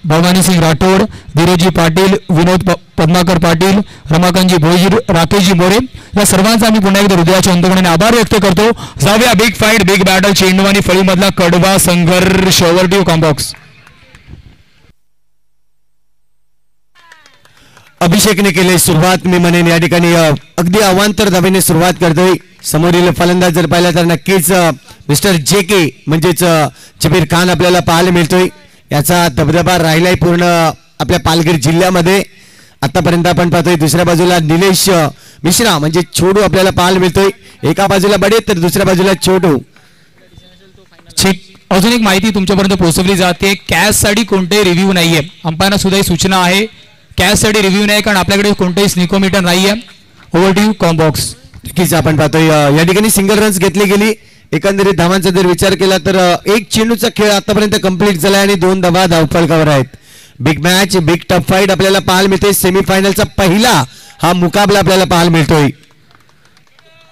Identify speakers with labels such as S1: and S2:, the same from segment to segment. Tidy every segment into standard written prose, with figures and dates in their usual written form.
S1: भवानी सिंग राठोड, धीरजी पाटील, विनोद पद्माकर पाटील, रमाकांतजी भोईर, राकेशजी मोरे या सर्वांचा आम्ही पुन्हा एकदा हृदयाच्या अंतःकरणाने आभार व्यक्त करतो. जाऊया बिग फाईट बिग बॅटल चेंडू आणि फळीमधला कडवा संघर्ष. Over to combox.
S2: अभिषेकने केली सुरुवात. मी म्हणेन या ठिकाणी अगदी अवांतर धावेने सुरुवात करतोय. समोरील फलंदाज जर पाहिला तर नक्कीच मिस्टर JK म्हणजेच जबीर खान आपल्याला पाहायला मिळतोय. याचा दबदबा राहिलाय पूर्ण आपल्या पालघर जिल्ह्यामध्ये. आतापर्यंत आपण पाहतोय दुसऱ्या बाजूला निलेश मिश्रा म्हणजे छोटू आपल्याला पाहायला मिळतोय. एका बाजूला बडे तर दुसऱ्या बाजूला छोटू.
S1: अजून एक माहिती तुमच्यापर्यंत पोहोचवली जाते. कॅचसाठी कोणतेही रिव्ह्यू नाहीये. अंपायरना सुद्धा ही सूचना आहे, कॅचसाठी रिव्ह्यू नाही कारण आपल्याकडे कोणतेही स्निकोमीटर नाहीये. Over to comm box.
S2: नक्कीच आपण पाहतोय या ठिकाणी सिंगल रन्स घेतली गेली. एकंदरीत धावांचा जर विचार केला तर एक चेंडूचा खेळ आतापर्यंत कंप्लीट झाला आणि 2 धावा धावफलकावर आहेत. Big match big tough fight आपल्याला पाहायला मिळते. सेमीफायनलचा पहिला हा मुकाबला आपल्याला पाहायला मिळतोय.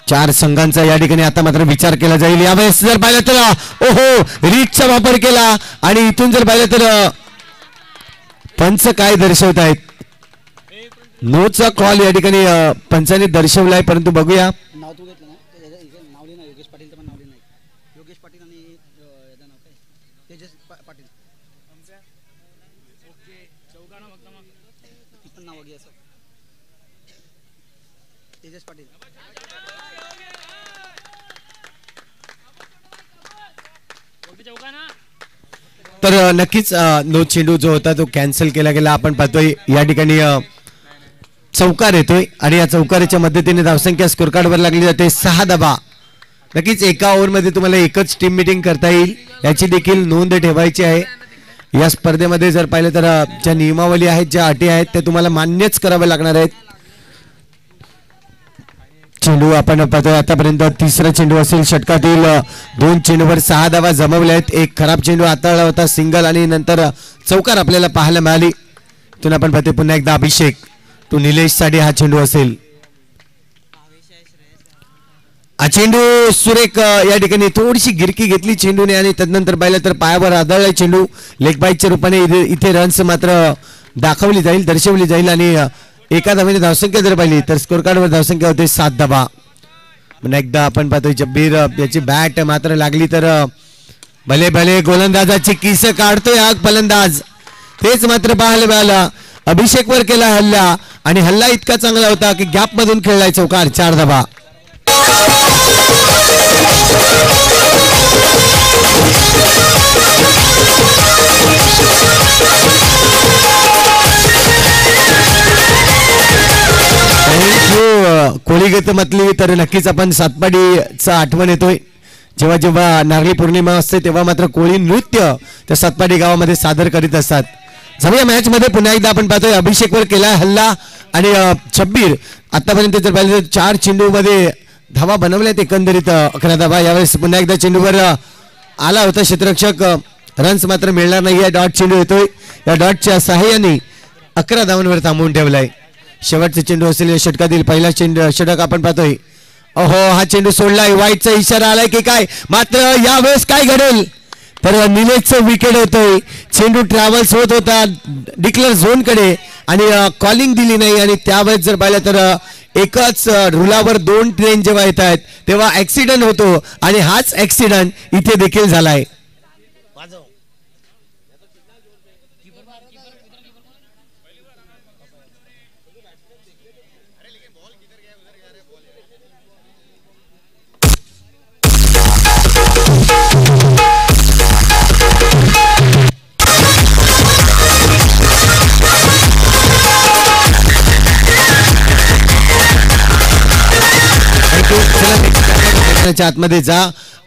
S2: 4 संघांचा या ठिकाणी आता मात्र विचार केला जाईल. यावेळेस जर पाहिलं तर ओहो रीचचा वापर केला आणि इथून जर पाहिलं तर पंच काय दर्शवत आहेत. नोचा कॉल या ठिकाणी पंचाने दर्शवलाय. परंतु बघूया तर नक्कीच नो चेंडू जो होता तो कॅन्सल केला गेला. आपण पाहतोय या ठिकाणी चौकार येतोय आणि या चौकाराच्या मदतीने धावसंख्या स्कोर कार्डवर लागली जाते 6 धावा. नक्कीच एका ओव्हरमध्ये तुम्हाला एकच टीम मीटिंग करता येईल याची देखील नोंद ठेवायची आहे. या स्पर्धेमध्ये जर पाहिलं तर ज्या नियमावली आहेत ज्या अटी आहेत त्या तुम्हाला मान्यच कराव्या लागणार आहेत. चेंडू आपण पाहतोय आतापर्यंत तिसरा चेंडू असेल. षटकातील 2 चेंडूवर 6 धावा जमवल्या आहेत. एक खराब चेंडू हाताळला होता सिंगल आणि नंतर चौकार आपल्याला पाहायला मिळाली. इथून आपण पाहतोय पुन्हा एकदा अभिषेक तो निलेश साठी हा चेंडू असेल. हा चेंडू सुरेख या ठिकाणी थोडीशी गिरकी घेतली चेंडूने आणि त्यानंतर पाहिलं तर पायावर आदळला चेंडू. लेग बाईटच्या रूपाने इथे रन्स मात्र दाखवली जाईल दर्शवली जाईल आणि एका धावेने धावसंख्या जर पाहिली तर स्कोर कार्डवर धावसंख्या होते 7 धावा. पुन्हा एकदा आपण पाहतोय जब्बीर याची बॅट मात्र लागली तर भले भले गोलंदाजाची किस काढतोय हा फलंदाज. तेच मात्र पाहायला मिळालं. अभिषेकवर केला हल्ला आणि हल्ला इतका चांगला होता की गॅप मधून खेळलाय चौकार. 4 धावा. कोळीगत म्हटली तर नक्कीच आपण सातपाडीचा आठवण येतोय. जेव्हा जेव्हा नारळी पौर्णिमा असते तेव्हा मात्र कोळी नृत्य त्या सातपाडी गावामध्ये सादर करीत असतात. जाऊया मॅच मध्ये पुन्हा एकदा आपण पाहतोय अभिषेकवर केला हल्ला आणि शब्बीर आतापर्यंत जर पाहिलं तर 4 चेंडूमध्ये धावा बनवल्यात एकंदरीत 11 धावा. यावेळेस पुन्हा एकदा चेंडूवर आला होता क्षेत्ररक्षक. रन्स मात्र मिळणार नाही. डॉट चेंडू येतोय. या डॉटच्या सहाय्याने 11 धावांवर थांबवून ठेवलाय. शेवटचा चेंडू असेल या षटकातील पहिला षटक आपण पाहतोय. ओहो हा चेंडू सोडलाय. वाईटचा इशारा आलाय की काय. मात्र यावेळेस काय घडेल तर निलेशचं विकेट होतोय. चेंडू ट्रॅव्हल्स होत होता डिक्लेअर झोन कडे आणि कॉलिंग दिली नाही आणि त्यावेळेस जर पाहिलं तर एकाच रुलावर 2 ट्रेन जेव्हा येत आहेत तेव्हा ऍक्सिडेंट होतो आणि हाच ऍक्सिडेंट इथे देखील झालाय. आतमध्ये जा.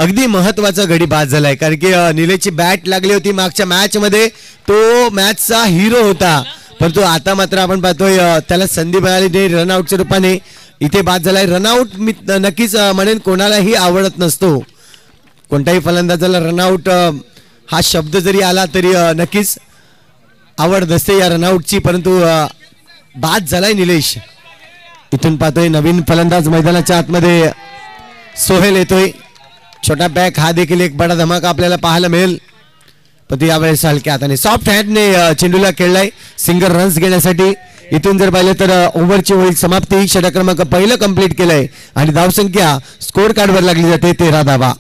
S2: अगदी महत्वाचा गडी बाद झालाय कारण की निलेशची बॅट लागली होती मागच्या मॅच मध्ये. तो मॅचचा हिरो होता परंतु आता मात्र आपण पाहतोय त्याला संधी मिळाली नाही रनआउटच्या रूपाने. इथे बाद झालाय. रनआउट नक्कीच म्हणेन कोणालाही आवडत नसतो. कोणत्याही फलंदाजाला रनआउट हा शब्द जरी आला तरी नक्कीच आवड नसते या रनआउटची. परंतु बाद झालाय निलेश. इथून पाहतोय नवीन फलंदाज मैदानाच्या आतमध्ये सोहेल येतोय. छोटा बॅक हा देखील एक बडा धमाका आपल्याला पाहायला मिळेल. पण यावेळेस हलक्या हाताने सॉफ्ट हँडने चेंडूला खेळलाय सिंगल रन्स घेण्यासाठी. इथून जर पाहिलं तर ओव्हरची होईल समाप्ती. षटक क्रमांक पहिलं कंप्लीट केलंय आणि धावसंख्या स्कोर कार्डवर लागली जाते 13 धावा.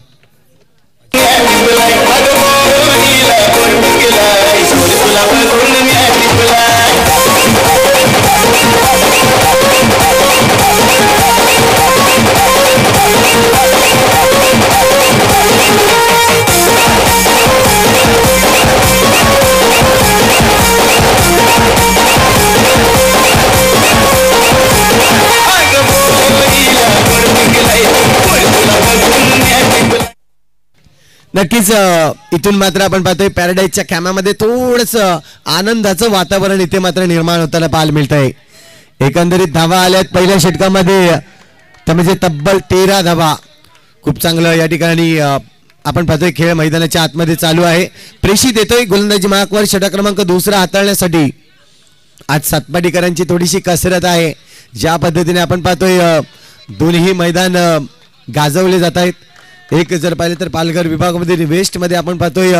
S2: नक्कीच इथून मात्र आपण पाहतोय पॅराडाईजच्या कॅम्पामध्ये थोडस आनंदाचं वातावरण इथे मात्र निर्माण होताना पाहायला मिळत आहे. एकंदरीत धावा आल्यात पहिल्या षटकामध्ये म्हणजे तब्बल 13 धावा. खूप चांगलं या ठिकाणी आपण पाहतोय खेळ मैदानाच्या आतमध्ये चालू आहे. प्रेषित येतोय गोलंदाजी मार्कवर षटक क्रमांक दुसरा हाताळण्यासाठी. आज सातपाडीकरांची थोडीशी कसरत आहे. ज्या पद्धतीने आपण पाहतोय दोन्ही मैदान गाजवले जात आहेत. एक जर पाहिलं तर पालघर विभागामध्ये वेस्ट मध्ये आपण पाहतोय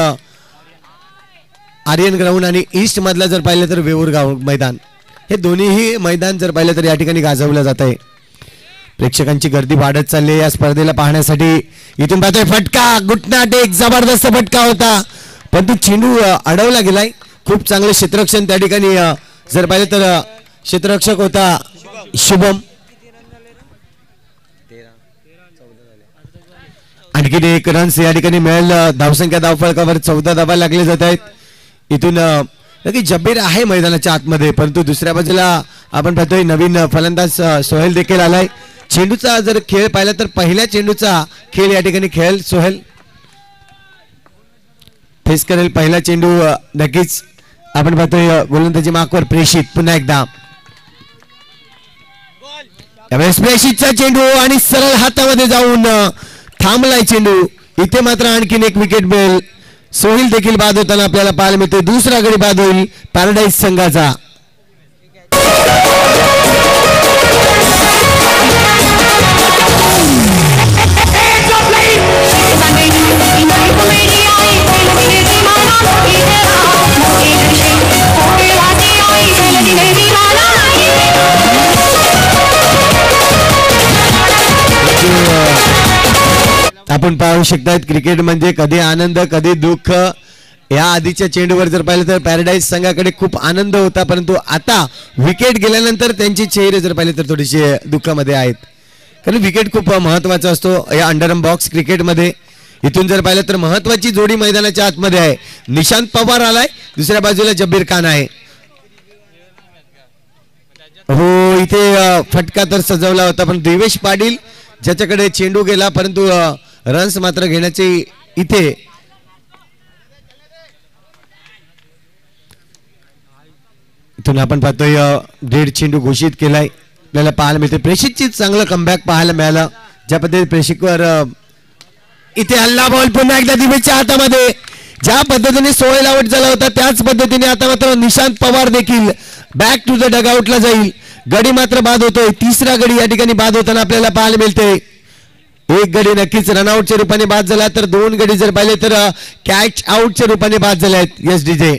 S2: आर्यन ग्राउंड आणि ईस्ट मधला जर पाहिलं तर वेऊर गाव मैदान. हे दोन्हीही मैदान जर पाहिलं तर या ठिकाणी गाजवलं जात आहे. प्रेक्षकांची गर्दी वाढत चालली या स्पर्धेला पाहण्यासाठी. इथून पाहतोय फटका गुटनाट एक जबरदस्त फटका होता पण तो चेंडू अडवला गेलाय. खूप चांगलं क्षेत्ररक्षण त्या ठिकाणी जर पाहिलं तर क्षेत्ररक्षक होता शुभम. आणखीन एक रन्स या ठिकाणी मिळेल. धावसंख्या धावफलकावर 14 धावा लागले जात आहेत. इथून नक्की जब्बीर आहे मैदानाच्या आतमध्ये परंतु दुसऱ्या बाजूला आपण पाहतोय नवीन फलंदाज सोहेल देखील आलाय. चेंडूचा जर खेळ पाहिला तर पहिल्या चेंडूचा खेळ या ठिकाणी खेळेल सोहेल. फेस करेल पहिला चेंडू. नक्कीच आपण पाहतोय गोलंदाजी मार्कवर प्रेषित पुन्हा एकदा. यावेळेस प्रेषितचा चेंडू आणि सरळ हातामध्ये जाऊन थांबलाय चेंडू. इथे मात्र आणखीन एक विकेट मिळेल. सोहिल देखील बाद होताना आपल्याला पाहायला मिळते. दुसरा गडी बाद होईल पॅराडाईज संघाचा. आपण पाहू शकतात क्रिकेट म्हणजे कधी आनंद कधी दुःख. या आधीच्या चेंडूवर जर पाहिलं तर पॅराडाईज संघाकडे खूप आनंद होता परंतु आता विकेट गेल्यानंतर त्यांचे चेहरे जर पाहिले तर थोडेसे दुःखामध्ये आहेत. कारण विकेट खूप महत्वाचा असतो या अंडरआर्म बॉक्स क्रिकेटमध्ये. इथून जर पाहिलं तर महत्वाची जोडी मैदानाच्या आतमध्ये आहे. निशांत पवार आलाय. दुसऱ्या बाजूला जब्बीर खान आहे. हो इथे फटका तर सजवला होता पण देवेश पाटील ज्याच्याकडे चेंडू गेला परंतु रन्स मात्र घेण्याचे इथे इथून आपण पाहतोय डेड चेंडू घोषित केलाय. आपल्याला पाहायला मिळते प्रेषितची चांगलं कमबॅक पाहायला मिळालं. ज्या पद्धतीने प्रेषिकवर इथे हल्ला बॉल पुन्हा एकदा दिवेशच्या हातामध्ये. ज्या पद्धतीने सोहेल आउट झाला होता त्याच पद्धतीने आता मात्र निशांत पवार देखील बॅक टू द डगआउटला जाईल. गडी मात्र बाद होतोय. तिसरा गडी या ठिकाणी बाद होताना आपल्याला पाहायला मिळते. एक गडी नक्कीच रनआउटच्या रूपाने बाद झाला तर दोन गडी जर पाहिले तर कॅच आउटच्या रूपाने बाद झाले आहेत. यस डीजे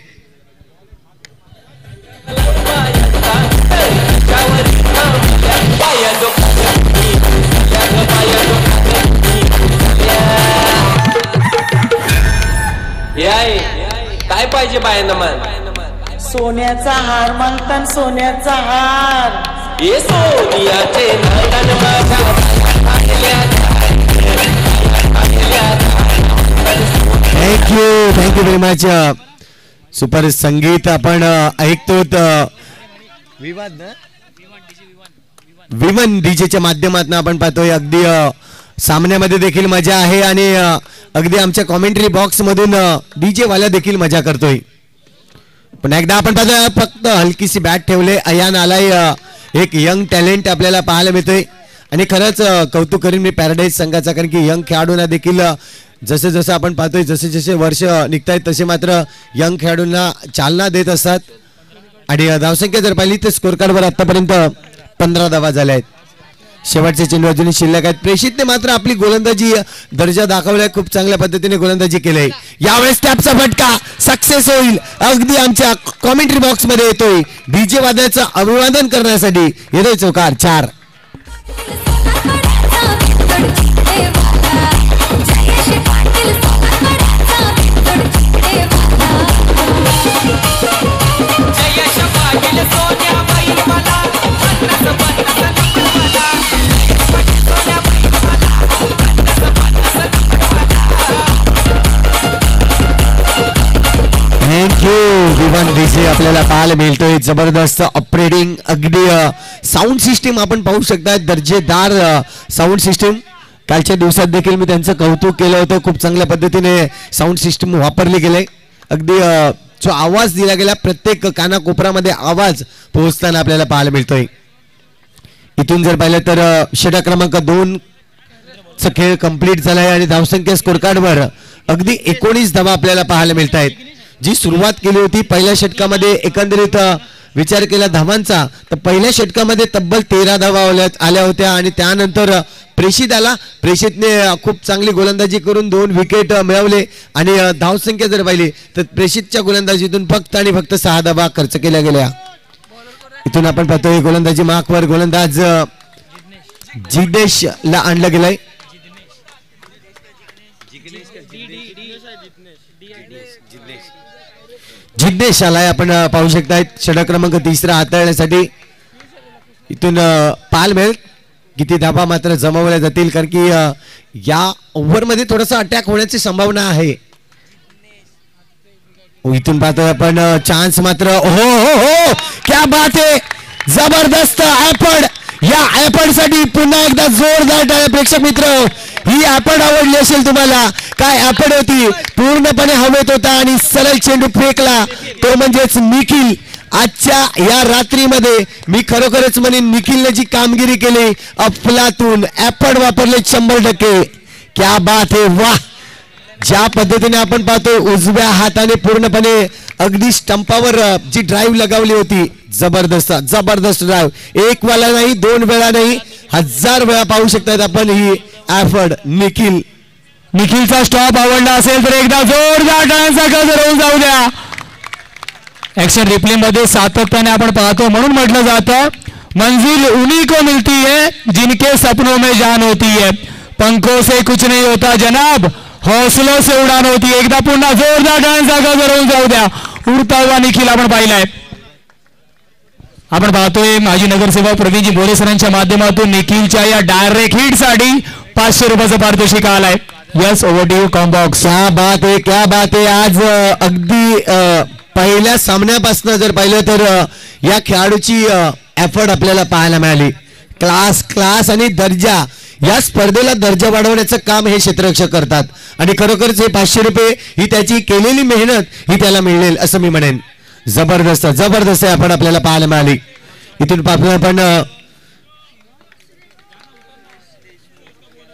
S3: काय पाहिजे बायांना मग
S4: सोन्याचा हार मागतान सोन्याचा हार
S3: ये सोनियाचे नागन माझ्या
S2: थँक्यू व्हेरी मच. सुपर संगीत आपण ऐकतो विवन डीजेच्या माध्यमातून आपण पाहतोय. अगदी सामन्यामध्ये देखील मजा आहे आणि अगदी आमच्या कॉमेंट्री बॉक्स मधून डीजे वाला देखील मजा करतोय. पण एकदा आपण पाहतोय फक्त हलकीशी बॅट ठेवले. अयान आलाय एक यंग टॅलेंट आपल्याला पाहायला मिळतोय आणि खरंच कौतुक करीन मी पॅराडाईज संघाचा कारण की यंग खेळाडूंना देखील जसे जसे आपण पाहतोय जसे जसे वर्ष निघतायत तसे मात्र यंग खेळाडूंना चालना देत असतात. आणि धावसंख्या जर पाहिली तर स्कोर कार्डवर आतापर्यंत 15 धावा झाल्या आहेत. शेवटचे चेंडू अजूनही शिल्लक आहेत. प्रेषितने मात्र आपली गोलंदाजी दर्जा दाखवलाय, खूप चांगल्या पद्धतीने गोलंदाजी केली. यावेळेस टॅपचा फटका सक्सेस होईल. अगदी आमच्या कॉमेंट्री बॉक्स मध्ये येतोय. डीजे वादळाचं अभिवादन करण्यासाठी येतोय चौकार 4. Thank you Vivaan DJ. आपल्याला पाहायला मिळतोय जबरदस्त ऑपरेटिंग. अगदी साऊंड सिस्टीम आपण पाहू शकता, दर्जेदार साऊंड सिस्टीम. कालच्या दिवसात देखील मी त्यांचं कौतुक केलं होतं. खूप चांगल्या पद्धतीने साऊंड सिस्टीम वापरली गेले. अगदी जो आवाज दिला गेला प्रत्येक कानाकोपऱ्यामध्ये आवाज पोहोचताना आपल्याला पाहायला मिळतोय. इथून जर पाहिलं तर षटक क्रमांक 2 चा खेळ कंप्लीट झालाय आणि धावसंख्या स्कोर कार्डवर अगदी 19 धावा आपल्याला पाहायला मिळत आहेत. जी सुरुवात केली होती पहिल्या षटकामध्ये एकंदरीत विचार केला धावांचा तर पहिल्या षटकामध्ये तब्बल 13 धावा आल्या होत्या आणि त्यानंतर प्रेषितने खूप चांगली गोलंदाजी करून 2 विकेट मिळवले आणि धावसंख्या जर पाहिली तर प्रेषितच्या गोलंदाजीतून फक्त आणि फक्त 6 धावा खर्च केल्या गेल्या. इथून आपण पाहतोय गोलंदाजी मार्कवर गोलंदाज जिग्नेशला आणलं गेलंय. जिग्नेश आलाय आपण पाहू शकताय. षटक क्रमांक 3 हाताळण्यासाठी इथून पाल मिळेल किती धाबा मात्र जमवल्या जातील कारण की या ओव्हरमध्ये थोडासा अटॅक होण्याची संभावना आहे. इथून पाहतोय आपण चान्स मात्र हो हो हो क्या बात आहे. जबरदस्त ॲपड. या ॲपड साठी पुन्हा एकदा जोरदार टाळ्या प्रेक्षक मित्र. ही ॲपड आवडली असेल तुम्हाला. काय ॲपड होती, पूर्णपणे हवेत होता आणि सरळ चेंडू फेकला तो म्हणजेच निखिल. आजच्या या रात्रीमध्ये मी खरोखरच म्हणेन निखिलने जी कामगिरी केली अफलातून. ॲपड वापरले 100%. क्या बात आहे. वाह. ज्या पद्धतीने आपण पाहतो उजव्या हाताने पूर्णपणे अगदी स्टंपावर जी ड्राईव्ह लगावली होती जबरदस्त जबरदस्त ड्राईव्ह. एक वेळा नाही 2 वेळा नाही 1000 वेळा पाहू शकतात आपण ही ॲफर्ड निखिलचा
S1: स्टॉप आवडला असेल तर एकदा जोरदार टाळ्यांचा गजर होऊन जाऊ द्या. ऍक्शन रिप्ले मध्ये सातत्याने आपण पाहतो म्हणून म्हटलं जातं मंजिल उन्हीं को मिलती है जिनके सपनों में जान होती है. पंखों से कुछ नहीं होता जनाब, हौसलों से उडान होती. एकदा पुन्हा जोरदार टाळ्यांचा गजर होऊन जाऊ द्या. उडता हुआ निखिल आपण पाहिलाय. आपण पाहतोय माजी नगरसेवक प्रवीणजी बोरे सरांच्या माध्यमातून निखिलच्या या डायरेक्ट हिट साठी 500 रुपयाचं पारितोषिक आलाय. Yes over to you comm box.
S2: क्या बात आहे क्या बात आहे. आज अगदी पहिल्या सामन्यापासून जर पाहिलं तर या खेळाडूची एफर्ट आपल्याला पाहायला मिळाली. क्लास आणि दर्जा. या स्पर्धेला दर्जा वाढवण्याचं काम हे क्षेत्ररक्षक करतात आणि खरोखरच हे 500 रुपये ही त्याची केलेली मेहनत ही त्याला मिळेल असं मी म्हणेन. जबरदस्त जबरदस्त आपण आपल्याला पाहायला मिळाली. इथून आपण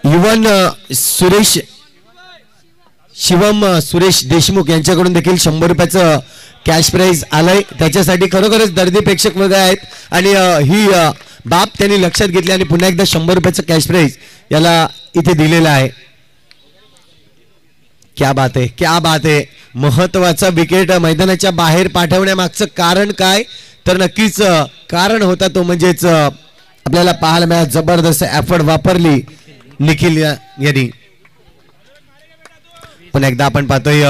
S2: युवन शिवम सुरेश देशमुख यांच्याकडून देखील 100 रुपयाचं कॅश प्राइज आलंय. त्याच्यासाठी खरोखरच दर्दी प्रेक्षक मध्ये आहेत आणि ही बाब त्यांनी लक्षात घेतली आणि पुन्हा एकदा 100 रुपयाचं कॅश प्राइज याला इथे दिलेला आहे. क्या बात आहे क्या बात आहे. महत्वाचा विकेट मैदानाच्या बाहेर पाठवण्यामागचं कारण काय तर नक्कीच कारण होता तो म्हणजेच आपल्याला पाहायला मिळालं जबरदस्त एफर्ट वापरली निखिल यांनी. पण एकदा आपण पाहतोय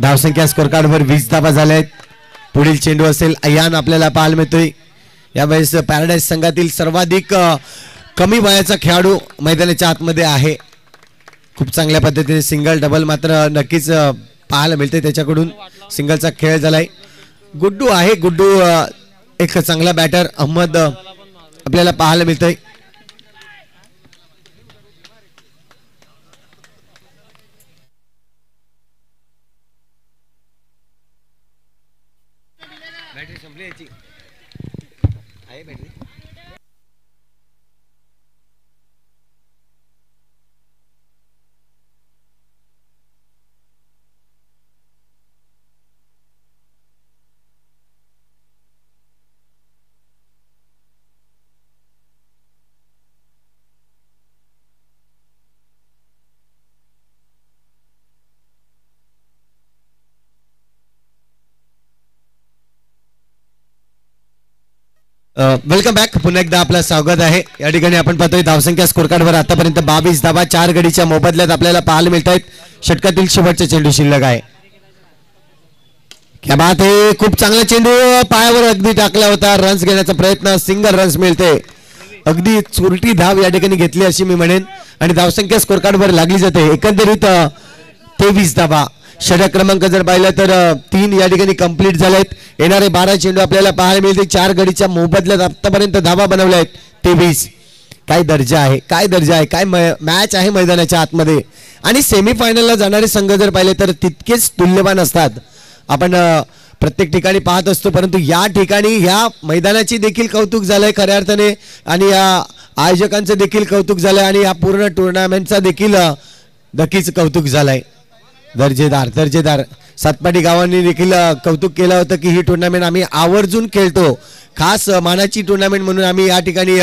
S2: धावसंख्या स्कोर कार्डवर 20 धावा झाल्या आहेत. पुढील चेंडू असेल अयान आपल्याला पाहायला मिळतोय. यावेळेस पॅराडाईज संघातील सर्वाधिक कमी वयाचा खेळाडू मैदानाच्या आतमध्ये आहे. खूप चांगल्या पद्धतीने सिंगल डबल मात्र नक्कीच पाहायला मिळते त्याच्याकडून. सिंगलचा खेळ झालाय. गुड्डू आहे. गुड्डू एक चांगला बॅटर अहमद आपल्याला पाहायला मिळतोय. बॅटरी संपली याची आहे बॅटरी. Welcome back. पुन्हा एकदा आपलं स्वागत आहे. या ठिकाणी आपण पाहतोय धावसंख्या स्कोर कार्डवर आतापर्यंत 22 धावा 4 गडीच्या मोबदल्यात आपल्याला पाहायला मिळत आहेत. षटकातील शेवटचा चेंडू शिल्लक आहे. क्या बात आहे. खूप चांगला चेंडू पायावर अगदी टाकला होता. रन्स घेण्याचा प्रयत्न, सिंगल रन्स मिळते. अगदी चुरटी धाव या ठिकाणी घेतली अशी मी म्हणेन आणि धावसंख्या स्कोर कार्डवर लागली जाते. एकंदरीत 23 धावा. षटक क्रमांक जर पाहिलं तर 3 या ठिकाणी कंप्लीट झालेत. येणारे 12 चेंडू आपल्याला पाहायला मिळते. 4 गडीच्या मोबदल्यात आतापर्यंत धावा बनवल्या आहेत 23. काय दर्जा आहे, काय दर्जा आहे, काय मॅच आहे मैदानाच्या आतमध्ये. आणि सेमीफायनलला जाणारे संघ जर पाहिले तर तितकेच तुल्यवान असतात. आपण प्रत्येक ठिकाणी पाहत असतो, परंतु या ठिकाणी ह्या मैदानाची देखील कौतुक झालंय खऱ्या अर्थाने आणि या आयोजकांचं देखील कौतुक झालंय आणि या पूर्ण टुर्नामेंटचा देखील नक्कीच कौतुक झालंय. दर्जेदार दर्जेदार. सातपाडी गावांनी देखील कौतुक केलं होतं की ही टुर्नामेंट आम्ही आवर्जून खेळतो. खास मानाची टुर्नामेंट म्हणून आम्ही या ठिकाणी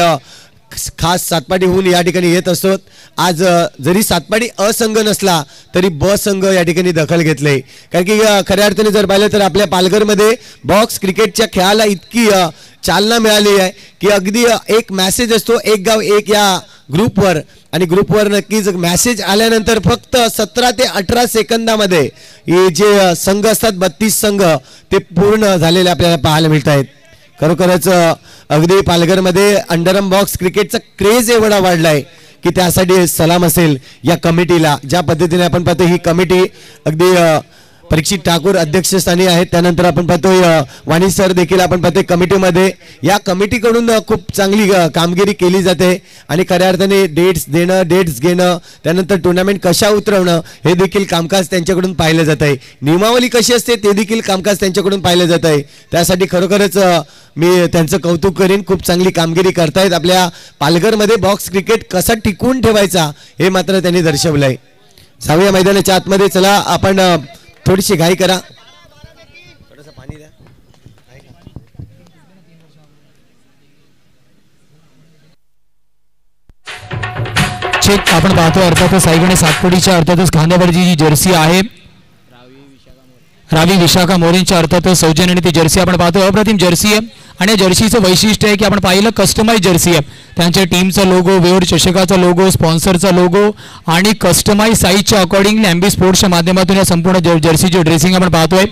S2: खास सातपाडीहून या ठिकाणी येत असतो. आज जरी सातपाडी असंघ नसला तरी ब संघ या ठिकाणी दखल घेतले. कारण की खऱ्या अर्थाने जर पाहिलं तर आपल्या पालघरमध्ये बॉक्स क्रिकेटच्या खेळाला इतकी चालना मिळाली आहे की अगदी एक मेसेज असतो, एक गाव एक या ग्रुपवर, आणि ग्रुपवर नक्कीच मेसेज आल्यानंतर फक्त 17 ते 18 सेकंदामध्ये हे जे संघ असतात 32 संघ ते पूर्ण झालेले आपल्याला पाहायला मिळत आहेत. खरोखरच अगदी पालघरमध्ये अंडरआर्म बॉक्स क्रिकेटचा क्रेज एवढा वाढलाय की त्यासाठी सलाम असेल या कमिटीला. ज्या पद्धतीने आपण पाहतो ही कमिटी अगदी परीक्षित ठाकूर अध्यक्षस्थानी आहेत. त्यानंतर आपण पाहतोय वाणी सर देखील आपण पाहतोय कमिटीमध्ये. या कमिटीकडून खूप चांगली कामगिरी केली जाते आणि खऱ्या अर्थाने डेट्स देणं, डेट्स घेणं, त्यानंतर टुर्नामेंट कशा उतरवणं हे देखील कामकाज त्यांच्याकडून पाहिलं जात आहे. नियमावली कशी असते ते देखील कामकाज त्यांच्याकडून पाहिलं जात आहे. त्यासाठी खरोखरच मी त्यांचं कौतुक करीन. खूप चांगली कामगिरी करतायत. आपल्या पालघरमध्ये बॉक्स क्रिकेट कसा टिकवून ठेवायचा हे मात्र त्यांनी दर्शवलंय. जाऊया मैदानाच्या आतमध्ये. चला आपण थोडीशी घाई करा. थोडंसं पाणी द्या.
S1: चेक आपण पाहतोय. अर्थातच साईगणे सातपुडीच्या अर्थातच खांद्यावरची जी जर्सी आहे रावी विशाखा मोरेंच्या अर्थातच सौजन्याने ती जर्सी आपण पाहतोय. अप्रतिम जर्सी आहे आणि या जर्सीचं वैशिष्ट्य आहे की आपण पाहिलं कस्टमाइज जर्सी आहे. त्यांच्या टीमचा लोगो, वेव्हर चषकाचा लोगो, स्पॉन्सरचा लोगो आणि कस्टमाइज साईजच्या अकॉर्डिंगली एमबी स्पोर्ट्सच्या माध्यमातून या संपूर्ण जर्सीची ड्रेसिंग आपण पाहतोय.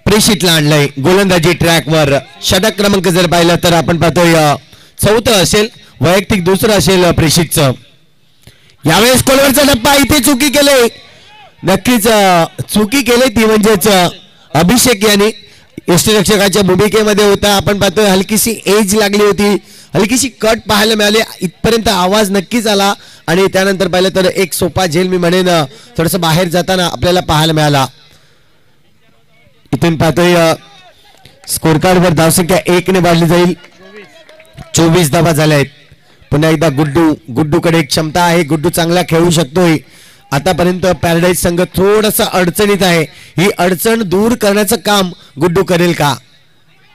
S2: प्रेषितला आणलंय गोलंदाजी ट्रॅकवर. षटक क्रमांक जर पाहिलं तर आपण पाहतोय 4थं असेल, वैयक्तिक 2रं असेल प्रेषितचं. यावेळेस कोलवरचा टप्पा इथे चुकी केले, नक्कीच चुकी केली ती म्हणजेच अभिषेक यांनी यष्टीरक्षकाच्या भूमिकेमध्ये होता. आपण पाहतोय हलकीशी एज लागली होती, हलकीशी कट पाहायला मिळाली. इथपर्यंत आवाज नक्कीच आला आणि त्यानंतर पाहिलं तर एक सोपा झेल मी म्हणेन थोडस बाहेर जाताना आपल्याला पाहायला मिळाला. इथून पाहतोय स्कोर कार्डवर धावसंख्या 1 ने वाढली जाईल. 24 धावा झाल्या आहेत. पुन्हा एकदा गुड्डूकडे एक क्षमता आहे. गुड्डू चांगला खेळू शकतोय. आतापर्यंत पॅराडाईज संघ थोडासा अडचणीत आहे. ही अडचण दूर करण्याचं काम गुड्डू करेल का?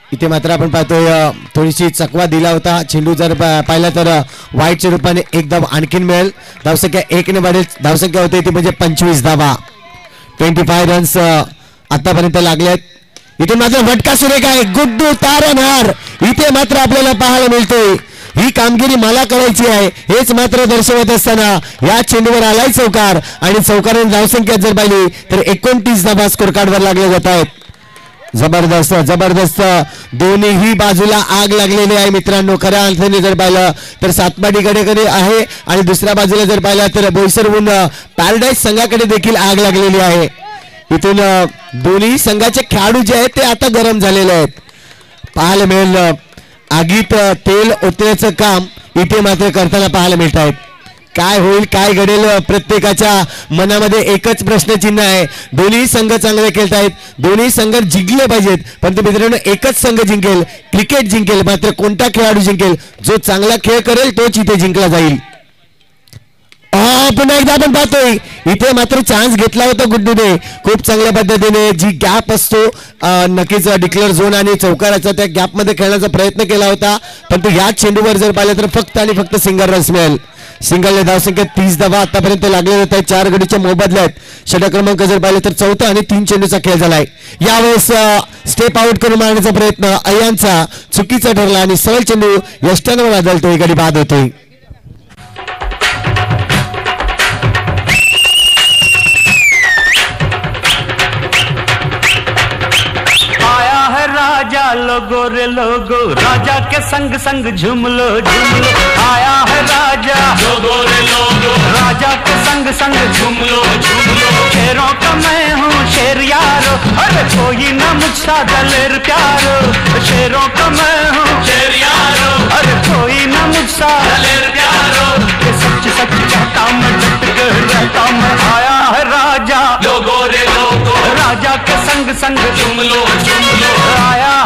S2: इथे मात्र आपण पाहतोय थोडीशी चकवा दिला होता. चेंडू जर पाहिला तर वाईटच्या रूपाने एक धाव आणखीन मिळेल. धावसंख्या 1 ने वाढेल. धावसंख्या होते ती म्हणजे 25 धावा. 25 रन्स आतापर्यंत लागलेत. इथे मात्र फटका सुरेख आहे. गुड्डू तारणहार इथे मात्र आपल्याला पाहायला मिळतोय. ही कामगिरी मला करायची आहे हेच मात्र दर्शवत असताना या चेंडूवर आलाय चौकार आणि चौकाराने धावसंख्या जर पाहिली तर 29 धावा स्कोर कार्डवर लागले जात आहेत. जबरदस्त जबरदस्त. दोन्हीही बाजूला आग लागलेली आहे मित्रांनो. खऱ्या अर्थाने जर पाहिलं तर सातपाडीकडे आहे आणि दुसऱ्या बाजूला जर पाहिलं तर बोईसरहून पॅराडाईज संघाकडे देखील आग लागलेली आहे. इथून दोन्ही संघाचे खेळाडू जे आहेत ते आता गरम झालेले आहेत. पाहायला मिळेल आगीत तेल ओतण्याचं काम इथे मात्र करताना पाहायला मिळत आहेत. काय होईल काय घडेल प्रत्येकाच्या मनामध्ये एकच प्रश्नचिन्ह आहे. दोन्ही संघ चांगले खेळत आहेत. दोन्ही संघ जिंकले पाहिजेत. परंतु मित्रांनो एकच संघ जिंकेल, क्रिकेट जिंकेल. मात्र कोणता खेळाडू जिंकेल? जो चांगला खेळ करेल तोच इथे जिंकला जाईल. पुन्हा एकदा आपण पाहतोय इथे मात्र चान्स घेतला होता गुड्डूने. खूप चांगल्या पद्धतीने जी गॅप असतो नक्कीच डिक्लेअर झोन आणि चौकाराचा त्या गॅपमध्ये खेळण्याचा प्रयत्न केला होता. परंतु या चेंडूवर जर पाहिलं तर फक्त आणि फक्त सिंगल रन्स मिळेल. सिंगलने धावसंख्या 30 धावा आतापर्यंत लागले जात आहे. 4 गडीच्या मोबदल्यात षटक क्रमांक जर पाहिलं तर 4था आणि 3 चेंडूचा खेळ झालाय. यावेळेस स्टेप आउट करून मारण्याचा प्रयत्न अय्यांचा चुकीचा ठरला आणि सरळ चेंडू यष्टांवर आदळतोय, गडी बाद होतोय.
S5: राजा लोगो रे लोगो, राजा के संग संग झूम लो झूम लो. आया है राजा लोगो रे लोगो, राजा के संग संग झूम लो झूम लो. शेरों का मैं हूँ शेर यारो, अरे कोई ना मुझसा दलेर प्यारो. शेरों का मैं हूँ शेर यारो, अरे कोई ना मुझसा दलेर प्यारो. ये सच सच कहता मैं डट के रहता मैं. आया है राजा लोगो रे लोगो, राजा के संग संग झूम लो झूम लो.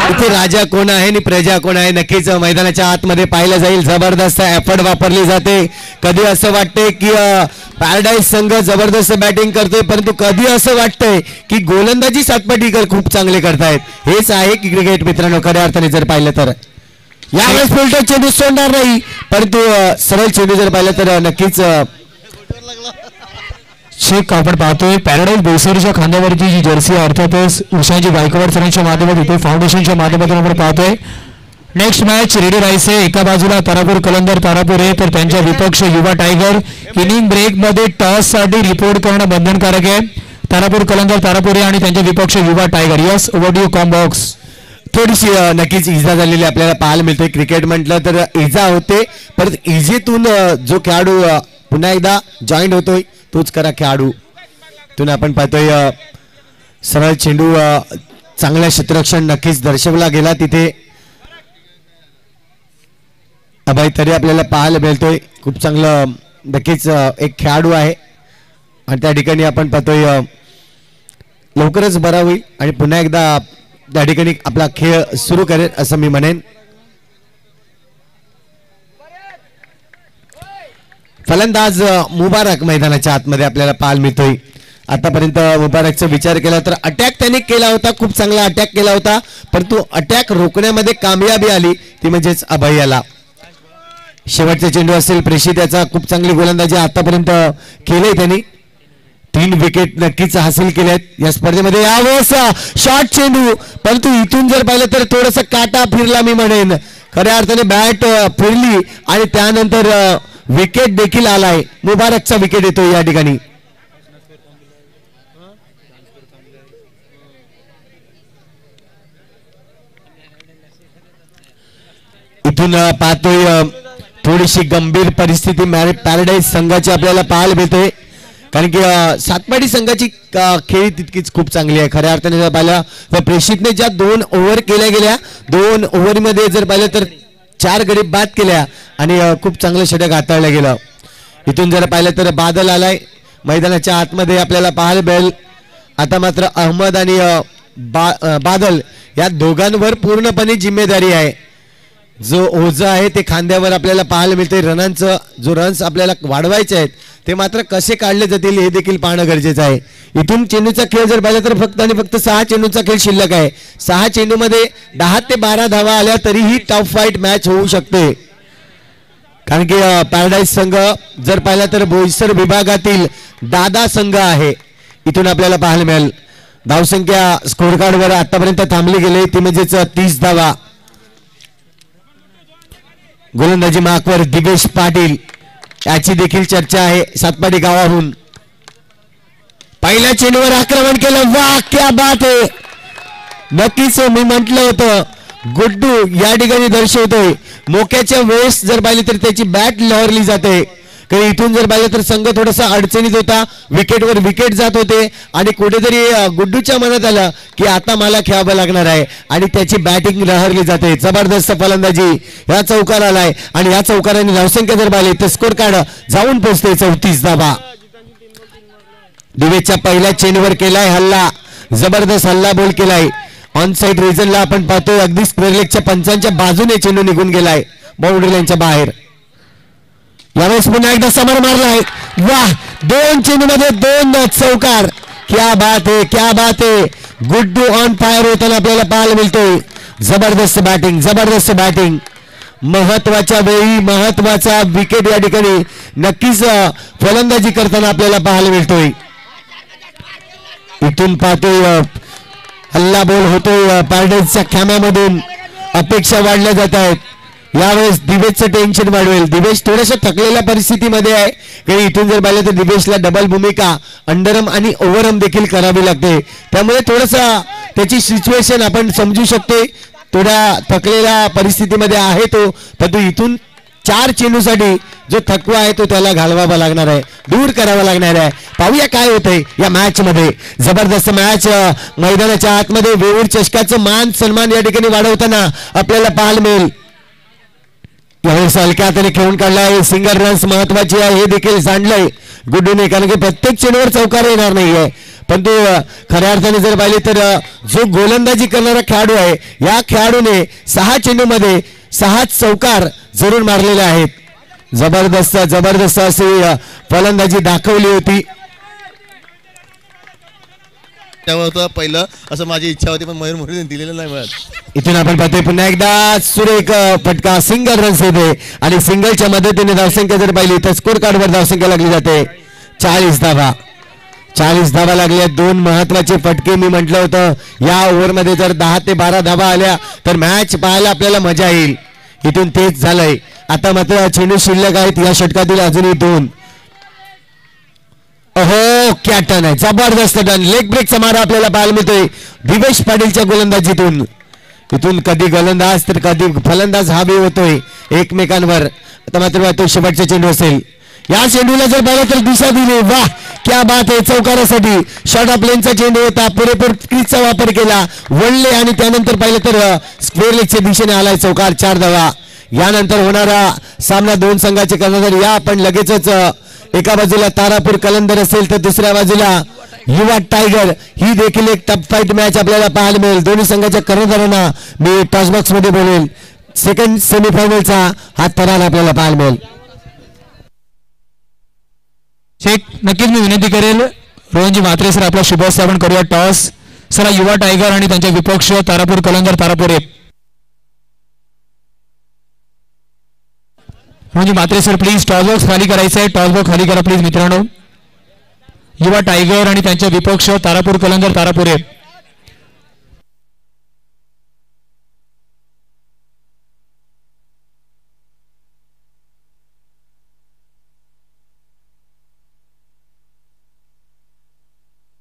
S2: इथे राजा कोण आहे आणि प्रजा कोण आहे नक्कीच मैदानाच्या आतमध्ये पाहिलं जाईल. जबरदस्त एफर्ट वापरली जाते. कधी असं वाटतंय की पॅराडाईज संघ जबरदस्त बॅटिंग करतोय, परंतु कधी असं वाटतंय की गोलंदाजी सातपाटीकर खूप चांगले करतायत. हेच आहे की क्रिकेट मित्रांनो खऱ्या अर्थाने जर पाहिलं तर. यावेळेस फुलटच चेंडू सोडणार नाही, परंतु सरळ चेंडू जर पाहिलं तर नक्कीच
S1: शेख आपण पाहतोय पॅराडाईज बोईसरच्या खांद्यावरची जी जर्सी अर्थातच उषाजी गायकवाड सरांच्या माध्यमातून इथे फाउंडेशनच्या माध्यमातून आपण पाहतोय. नेक्स्ट मॅच रेडी राहायचे. एका बाजूला तारापूर कलंदर तारापूर आहे, तर त्यांच्या विपक्ष युवा टायगर. इनिंग ब्रेक मध्ये टॉस साठी रिपोर्ट करणं बंधनकारक आहे. तारापूर कलंदर तारापूर आहे आणि त्यांच्या विपक्ष युवा tiger. Yes over you combox.
S2: थोडीशी नक्कीच इजा झालेली आपल्याला पाहायला मिळते. क्रिकेट म्हटलं तर इजा होते, परत इजेतून जो खेळाडू पुन्हा एकदा जॉईन होतोय तोच करा खेळाडू. तून आपण पाहतोय सरळ चेंडू चांगल्या क्षेत्ररक्षण नक्कीच दर्शवला गेला तिथे. अभय तरी आपल्याला पाहायला मिळतोय. खूप चांगलं नक्कीच एक खेळाडू आहे आणि त्या ठिकाणी आपण पाहतोय लवकरच बरा होईल आणि पुन्हा एकदा त्या ठिकाणी आपला खेळ सुरू करेल असं मी म्हणेन. फलंदाज मुबारक मैदानाच्या आतमध्ये आपल्याला पाहायला मिळतोय. आतापर्यंत मुबारकचा विचार केला तर अटॅक त्याने केला होता, खूप चांगला अटॅक केला होता, परंतु अटॅक रोखण्यामध्ये कामयाबी आली ती म्हणजेच अभयला. शेवटचा चेंडू असेल प्रेषित, याचा खूप चांगली गोलंदाजी आतापर्यंत केली त्यांनी. 3 विकेट नक्कीच हासिल केल्यात या स्पर्धेमध्ये. यावेळेस शॉर्ट चेंडू, परंतु इथून जर पाहिलं तर थोडासा काटा फिरला मी म्हणेन. खऱ्या अर्थाने बॅट फिरली आणि त्यानंतर विकेट देखील आलाय. मुबारकचा विकेट येतो या ठिकाणी. इथून पाहतोय थोडीशी गंभीर परिस्थिती पॅराडाईज संघाची आपल्याला पाहायला मिळते, कारण की सातपाडी संघाची खेळी तितकीच खूप चांगली आहे. खऱ्या अर्थाने जर पाहिलं तर प्रेषितने ज्या 2 ओव्हर केल्या गेल्या, 2 ओव्हरमध्ये जर पाहिलं तर 4 गडी बाद केल्या आणि खूप चांगलं षटक हाताळलं गेलं. इथून जर पाहिलं तर बादल आलाय मैदानाच्या आतमध्ये आपल्याला पाहायला मिळेल. आता मात्र अहमद आणि बादल या दोघांवर पूर्णपणे जिम्मेदारी आहे. जो ओझं आहे ते खांद्यावर आपल्याला पाहायला मिळते. रनांचं जो रन्स आपल्याला वाढवायचे आहेत ते मात्र कसे काढले जातील हे देखील पाहणं गरजेचं आहे. इथून चेंडूचा खेळ जर पाहिला तर फक्त आणि फक्त 6 चेंडूचा खेळ शिल्लक आहे. 6 चेंडूमध्ये 10 ते 12 धावा आल्या तरीही टफ फाईट मॅच होऊ शकते, कारण की पॅराडाईज संघ जर पाहिला तर बोईसर विभागातील दादा संघ आहे. इथून आपल्याला पाहायला मिळेल धावसंख्या स्कोर कार्डवर आतापर्यंत थांबली गेली ती म्हणजेच 30 धावा. गोलंदाजी मार्कवर दिवेश पाटील याची देखील चर्चा आहे सातपाडी गावाहून. पहिल्या चेंडूवर आक्रमण केलं. वाह क्या बात आहे. नक्कीच मी म्हटलं होतं गुड्डू या ठिकाणी दर्शवतोय मोक्याच्या वेळेस जर पाहिली तर त्याची बॅट लहरली जाते. काही इथून जर पाहिलं तर संघ थोडासा अडचणीत होता, विकेटवर विकेट जात होते आणि कुठेतरी गुड्डूच्या मनात आलं की आता मला खेळावं लागणार आहे आणि त्याची बॅटिंग लहरली जाते. जबरदस्त फलंदाजी या चौकार आलाय आणि या चौकाराने धावसंख्या जर पाहिली तर स्कोर कार्ड जाऊन पोहोचते 34 धावा. दिवेशच्या पहिल्या चेंडूवर केलाय हल्ला, जबरदस्त हल्ला बोल केलाय. ऑन साइड रिजनला आपण पाहतोय अगदी स्क्वेअर लेगच्या पंचांच्या बाजूने चेंडू निघून गेलाय बाउंड्री लाईनच्या बाहेर. यावेळेस पुन्हा एकदा समर मारलाय. वाह 2 चेंडूमध्ये 2 चौकार. क्या बात आहे, क्या बात आहे. गुड्डू ऑन फायर होताना आपल्याला पाहायला मिळतोय. जबरदस्त बॅटिंग, जबरदस्त बॅटिंग. महत्वाच्या वेळी महत्वाचा विकेट या ठिकाणी नक्कीच फलंदाजी करताना आपल्याला पाहायला मिळतोय. इथून पाहतोय हल्ला बोल होतोय पॅराडाईजच्या खेम्यामधून. अपेक्षा वाढल्या जात आहेत. यावेळेस दिवेशचं टेन्शन वाढवेल. दिवेश थोड्याशा थकलेल्या परिस्थितीमध्ये आहे. कारण इथून जर पाहिलं तर दिवेशला डबल भूमिका अंडरम आणि ओव्हरम देखील करावी लागते. त्यामुळे थोडंसा त्याची सिच्युएशन आपण समजू शकते. थोड्या थकलेल्या परिस्थितीमध्ये आहे तो. परंतु इथून 4 चेंडूसाठी जो थकवा आहे तो त्याला घालवावा लागणार आहे, दूर करावा लागणार आहे. पाहूया काय होतंय या मॅच मध्ये. जबरदस्त मॅच मैदानाच्या आतमध्ये वेऊर चषकाचं मान सन्मान या ठिकाणी वाढवताना आपल्याला पाहायला मिळेल. यावेळेस हलक्या हाताने खेळून काढलाय. सिंगल रन्स महत्वाची आहे हे देखील जाणलंय गुड्डूने. कारण की प्रत्येक चेंडूवर चौकार येणार नाहीये. परंतु खऱ्या अर्थाने जर पाहिले तर जो गोलंदाजी करणारा खेळाडू आहे या खेळाडूने 6 चेंडूमध्ये 6 चौकार जरूर मारलेले आहेत. जबरदस्त जबरदस्त अशी फलंदाजी दाखवली होती.
S6: त्यामुळे पहिलं असं माझी इच्छा होती पण मयूर मोरेने दिलेलं नाही मिळत.
S2: इथून आपण पाहतोय पुन्हा एकदा सुरेख फटका सिंगल रन्स येते आणि सिंगलच्या मदतीने धावसंख्या जर पाहिली तर स्कोर कार्डवर धावसंख्या लागली जाते 40 धावा. 40 धावा लागल्या. 2 महत्वाचे फटके. मी म्हटलं होतं या ओव्हरमध्ये जर 10 ते 12 धावा आल्या तर मॅच पाहायला आपल्याला मजा येईल. इथून तेच झालंय. आता मात्र चेंडू शिल्लक आहेत या षटकातील अजूनही 2. अहो क्या टर्न आहे. जबरदस्त टर्न. लेग ब्रेकचा मारा आपल्याला पाहायला मिळतोय दिवेश पाटीलच्या गोलंदाजीतून. इथून कधी गोलंदाज तर कधी फलंदाज हावी होतोय एकमेकांवर. आता मात्र तो शेवटचा चेंडू असेल. या चेंडूला जर पाहिलं तर दिशा दिली. वाह क्या बात आहे. चौकारासाठी शॉर्ट ऑफ लेनचा चेंडू होता. पुरेपूर क्रीजचा वापर केला. वळले आणि त्यानंतर पाहिलं तर स्क्वेअर लेगच्या दिशेने आलाय चौकार. 4 धावा. यानंतर होणारा सामना 2 संघाचे कर्णधार. या आपण लगेचच एका बाजूला तारापूर कलंदर असेल तर दुसऱ्या बाजूला युवा टायगर. ही देखील एक टफ फाईट मॅच आपल्याला पाहायला मिळेल. दोन्ही संघाच्या कर्णधारांना मी टॉस बॉक्स मध्ये बोलेल. सेकंड सेमीफायनलचा हा तरार आपल्याला पाहायला मिळेल.
S1: नक्कीच मी विनंती करेल रोहनजी म्हात्रे सर आपला शुभस्थापन करूया. टॉस सर युवा टायगर आणि त्यांच्या विपक्ष तारापूर कलंदर तारापूर 1. रोहनजी Mhatre sir please toss box खाली करायचं आहे. टॉस बॉक्स खाली करा प्लीज मित्रांनो. युवा टायगर आणि त्यांच्या विपक्ष तारापूर कलंदर तारापूर 1.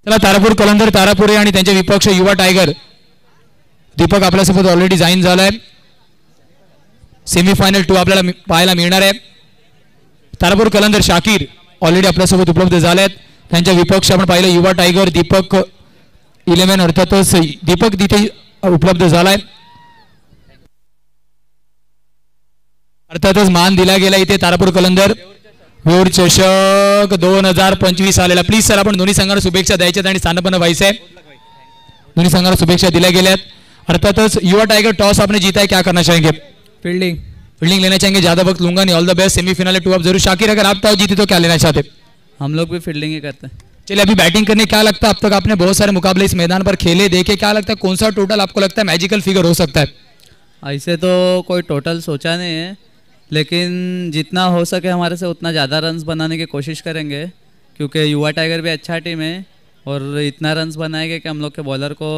S1: चला तारापूर कलंदर तारापुरे आणि त्यांचे विपक्ष युवा टायगर. दीपक आपल्यासोबत ऑलरेडी जॉईन झालाय. सेमीफायनल 2 आपल्याला पाहायला मिळणार आहे. तारापूर कलंदर शाकीर ऑलरेडी आपल्यासोबत उपलब्ध झाले आहेत. त्यांच्या विपक्ष आपण पाहिलं युवा टायगर दीपक 11 अर्थातच दीपक तिथे उपलब्ध झालाय. अर्थातच मान दिला गेला इथे तारापूर कलंदर वेऊर चषक 2025 आलेला. प्लीज सर आपण दोन्ही संघांना शुभेच्छा द्यायच्यात आणि स्थानपन्न व्हायचं आहे. दोन्ही संघांना शुभेच्छा दिल्या गेल्यात. अर्थातच युवा टाइगर टॉस आपने जीता है, क्या करना चाहेंगे?
S7: फील्डिंग
S1: फील्डिंग लेना चाहेंगे, ज्यादा वक्त लूंगा नहीं. All the best. सेमीफाइनल 2 आप जरूर. शाकिर अगर आप टॉस जीते तो क्या लेना चाहते?
S7: हम लोग भी फील्डिंग ही करते हैं.
S1: चलिए अभी बैटिंग करने क्या लगता है, अब तक आपने बहुत सारे मुकाबले इस मैदान पर खेले देखे, क्या लगता है कौन सा टोटल आपको लगता है मैजिकल फिगर हो सकता है?
S7: ऐसे तो कोई टोटल सोचा नहीं है, लेकिन जितना हो सके हमारे से उतना ज़्यादा रन्स बनाने की कोशिश करेंगे, क्योंकि युवा टाइगर भी अच्छा टीम है और इतना रन्स बनाएंगे कि हम लोग के बॉलर को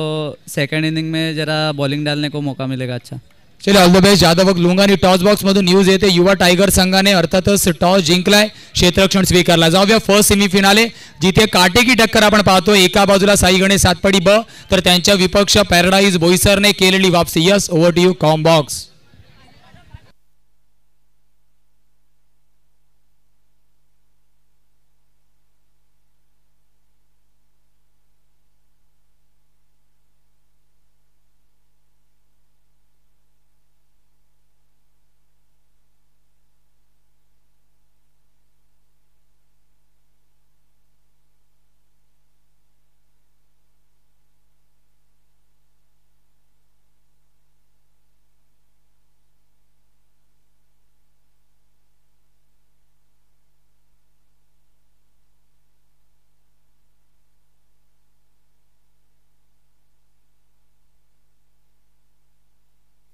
S7: सेकंड इनिंग में ज़रा बॉलिंग डालने को मौका मिलेगा. अच्छा
S1: चलिए ऑल द बेस्ट. ज्यादा वक्त लूंगा नाही. टॉस बॉक्स मधून न्यूज येते युवा टायगर संघाने अर्थातच टॉस जिंकलाय, क्षेत्ररक्षण स्वीकारला. जाऊया फर्स्ट सेमीफिनाले, जिथे काटेकी टक्कर आपण पाहतो. एका बाजूला साई गणेश सातपडी ब, तर त्यांच्या विपक्ष पॅराडाईज बोईसरने केलेली वापसी. Yes, over to you comm box.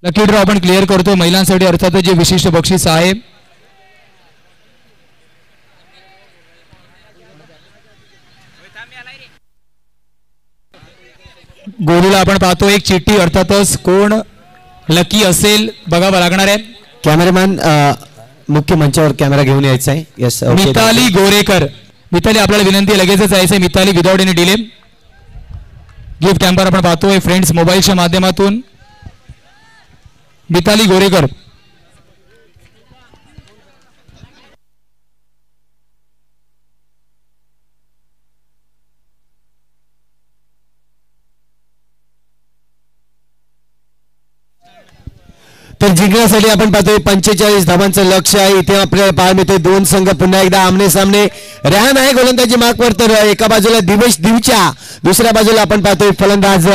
S1: Lucky draw आपण क्लिअर करतो महिलांसाठी अर्थातच जे विशिष्ट बक्षीस आहे. गोलूला आपण पाहतो एक चिठ्ठी अर्थातच कोण लकी असेल बघावं लागणार आहे.
S2: कॅमेरामॅन मुख्य मंचावर कॅमेरा घेऊन यायचा आहे. यस
S1: मिताली गोरेकर. मिताली आपल्याला विनंती आहे लगेचच यायचंय. Mitali without any delay. Gift hamper आपण पाहतोय फ्रेंड्स मोबाईलच्या माध्यमातून. मिताली गोरेकर.
S2: तर जिंकण्यासाठी आपण पाहतोय 45 धावांचं लक्ष आहे. इथे आपल्याला पाहायला मिळतोय दोन संघ पुन्हा एकदा आमने सामने. रेहान आहे गोलंदाजी मार्कवर तर एका बाजूला दिवेश दिवच्या दुसऱ्या बाजूला आपण पाहतोय फलंदाज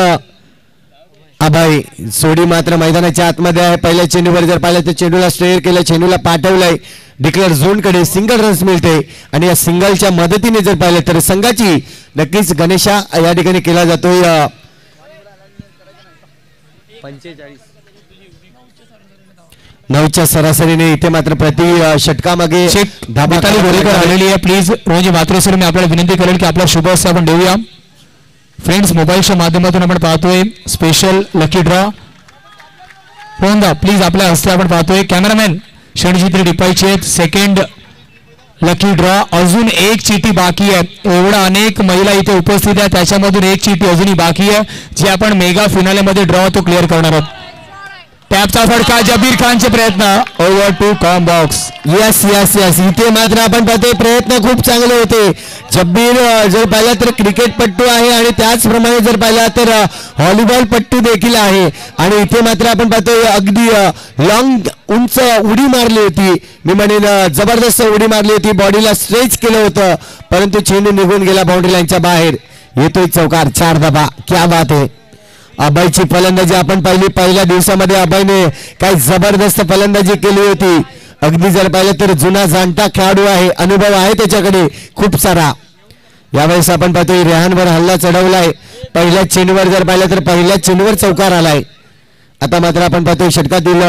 S2: अभय सोडी मात्र मैदानाच्या आतमध्ये आहे. पहिल्या चेंडूवर जर पाहिलं तर चेंडूला स्ट्रेअर केलं चेंडूला पाठवलंय डिक्लेअर झोन कडे सिंगल रन्स मिळते आणि या सिंगलच्या मदतीने जर पाहिलं तर संघाची नक्कीच गणेशा या ठिकाणी केला जातोय 9च्या सरासरीने. इथे मात्र प्रति षटकामागे
S1: मिताली गोरेकर आलेली आहे. प्लीज रोजी मात्र सर मी आपल्याला विनंती करेल की आपला शुभ असं आपण देऊया. फ्रेंड्स मोबाईलच्या माध्यमातून आपण पाहतोय स्पेशल लकी ड्रॉ. रोहनदा प्लीज आपल्या हस्ते आपण पाहतोय. कॅमेरामॅन षडचित्र टिपायचे आहेत. Second lucky draw. अजून एक चिठी बाकी आहे. एवढा अनेक महिला इथे उपस्थित आहे त्याच्यामधून एक चिठी अजूनही बाकी आहे जी आपण मेगा फिनालेमध्ये ड्रॉ तो क्लिअर करणार आहोत. टॅपचा फटका जबीर खानचे प्रयत्न over to comm box.
S2: Yes yes yes इथे मात्र आपण पाहतोय प्रयत्न खूप चांगले होते. जब्बीर जर पाहिला तर क्रिकेटपट्टू आहे आणि त्याचप्रमाणे जर पाहिला तर व्हॉलीबॉल पट्टू देखील आहे आणि इथे मात्र आपण पाहतोय अगदी लॉंग उंच उडी मारली होती. मी म्हणेन जबरदस्त उडी मारली होती. बॉडीला स्ट्रेच केलं होतं परंतु चेंडू निघून गेला बाउंड्री लाईनच्या बाहेर. येतोय चौकार 4 धावा. क्या बात आहे. अभयची फलंदाजी आपण पाहिली. पहिल्या दिवसामध्ये अभयने काय जबरदस्त फलंदाजी केली होती. अगदी जर पाहिलं तर जुना जाणता खेळाडू आहे. अनुभव आहे त्याच्याकडे खूप सारा. यावेळेस आपण पाहतोय रेहानवर हल्ला चढवलाय. पहिल्या चेंडूवर जर पाहिलं तर पहिल्या चेंडूवर चौकार आलाय. आता मात्र आपण पाहतोय षटकातील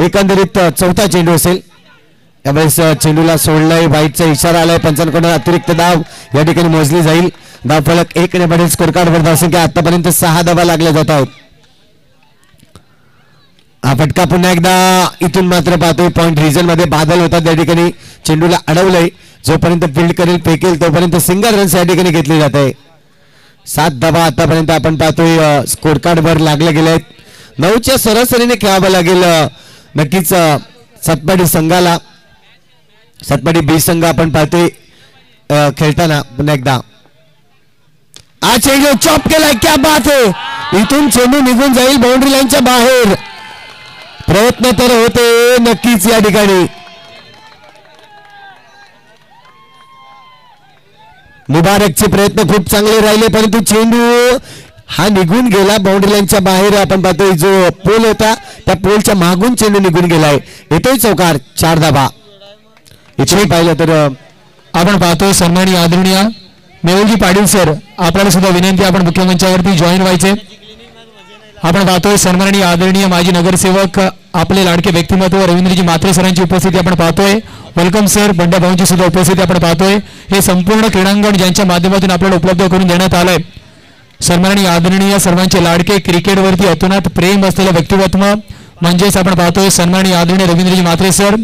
S2: एकंदरीत चौथा चेंडू असेल. यावेळेस चेंडूला सोडलाय. वाईटचा इशारा आलाय. पंचांकडून अतिरिक्त धाव या ठिकाणी मोजली जाईल. धाव फलक 1 ने बढ़ेल. स्कोर कार्डवर धावसंख्या आतापर्यंत 6 धावा लागल्या जात आहेत. हा फटका पुन्हा एकदा इथून मात्र पाहतोय पॉइंट रिजन मध्ये बादल होतात. त्या ठिकाणी चेंडूला अडवलंय. जोपर्यंत फील्ड करेल फेकेल तोपर्यंत सिंगल रन्स या ठिकाणी घेतली जात आहे. 7 धावा आतापर्यंत आपण पाहतोय स्कोर कार्डवर लागले गेले आहेत. 9च्या सरासरीने खेळावं लागेल नक्कीच सातपाडी संघाला. सातपाडी बी संघ आपण पाहतोय खेळताना पुन्हा एकदा हा चेंडू चॉप केलाय. क्या बात आहे. इथून चेंडू निघून जाईल बाउंड्री लाईनच्या बाहेर. प्रयत्न तर होते नक्कीच या ठिकाणी. मुबारकचे प्रयत्न खूप चांगले राहिले परंतु चेंडू हा निघून गेला बाउंड्री लाईनच्या बाहेर. आपण पाहतोय जो पोल होता त्या पोलच्या मागून चेंडू निघून गेलाय. येतोय चौकार 4 धावा. इथे पाहिलं तर
S1: आपण पाहतोय सन्माननीय आदरणीय मेहुलजी पाटील सर आपल्याला सुद्धा विनंती आपण मुख्यमंचावरती जॉईन व्हायचे. आपण पाहतोय सन्माननीय आदरणीय माजी नगरसेवक आपले लाडके व्यक्तिमत्व रवींद्रजी मात्रे सरांची उपस्थिती आपण पाहतोय. Welcome sir. बंड्या भाऊंची सुद्धा उपस्थिती आपण पाहतोय. हे संपूर्ण क्रीडांगण ज्यांच्या माध्यमातून आपल्याला उपलब्ध करून देण्यात आलंय. सन्माननीय आदरणीय सर्वांचे लाडके क्रिकेटवरती अतोनात प्रेम असलेलं व्यक्तिमत्व म्हणजेच आपण पाहतोय सन्माननीय आदरणीय रवींद्रजी मात्रे सर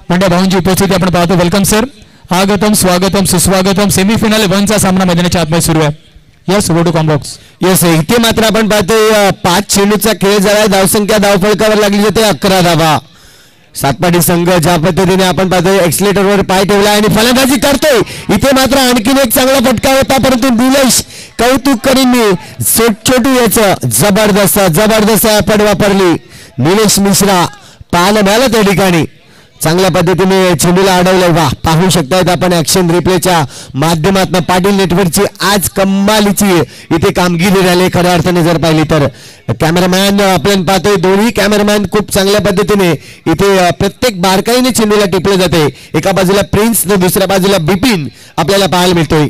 S1: बंड्या भाऊंची उपस्थिती आपण पाहतो. Welcome sir. आगतम स्वागतम सुस्वागतम. सेमीफायनल 1चा सामना मैदानाच्या आतमध्ये सुरू आहे. Yes go to comm box.
S2: Yes इथे मात्र आपण पाहतोय 5 चेंडूचा खेळ झाला. धावसंख्या धावफलकावर लागली जाते 11 धावा. सातपाडी संघ ज्या पद्धतीने आपण पाहतोय एक्सलेटरवर पाय ठेवला आणि फलंदाजी करतोय. इथे मात्र आणखीन एक चांगला फटका होता परंतु निलेश कौतुक करीन मी छोटू याचं जबरदस्त पड वापरली. निलेश मिश्रा पाहायला मिळाला त्या ठिकाणी. चांगल्या पद्धतीने चेंडूला अडवलंय. वा पाहू शकतायत आपण ऍक्शन रिप्लेच्या माध्यमातून पाटील नेटवर्कची आज कमालीची इथे कामगिरी राहिली खऱ्या अर्थाने जर पाहिली तर. कॅमेरामॅन आपण पाहतोय दोन्ही कॅमेरामॅन खूप चांगल्या पद्धतीने इथे प्रत्येक बारकाईने चेंडूला टिपले जाते. एका बाजूला प्रिन्स तर दुसऱ्या बाजूला बिपिन आपल्याला पाहायला मिळतोय.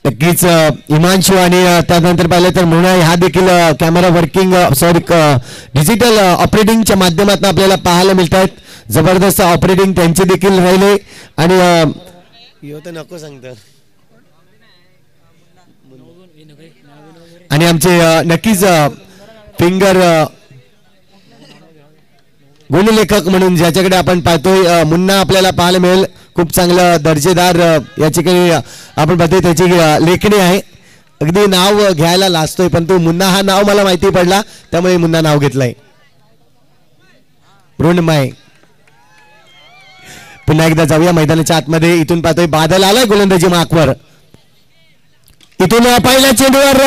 S2: नक्कीच हिमांशू आणि त्यानंतर पाहिलं तर मुना हा देखील कॅमेरा वर्किंग सॉरी डिजिटल ऑपरेटिंगच्या माध्यमातून आपल्याला पाहायला मिळत आहेत. जबरदस्त ऑपरेटिंग त्यांचे देखील राहिले आणि नको सांगतात आणि आमचे नक्कीच फिंगर गुणलेखक म्हणून ज्याच्याकडे आपण पाहतोय मुन्ना आपल्याला पाहायला मिळेल. खूप चांगलं दर्जेदार याची काही आपण पाहतोय त्याची लेखणी आहे. अगदी नाव घ्यायला लाजतोय पण तो मुन्ना हा नाव मला माहिती पडला त्यामुळे मुन्ना नाव घेतलंय. मृण्मय पुन्हा एकदा जाऊया मैदानाच्या आतमध्ये. इथून पाहतोय बादल आलाय गोलंदाजी मार्कवर. इथून पहिल्या चेंडूवर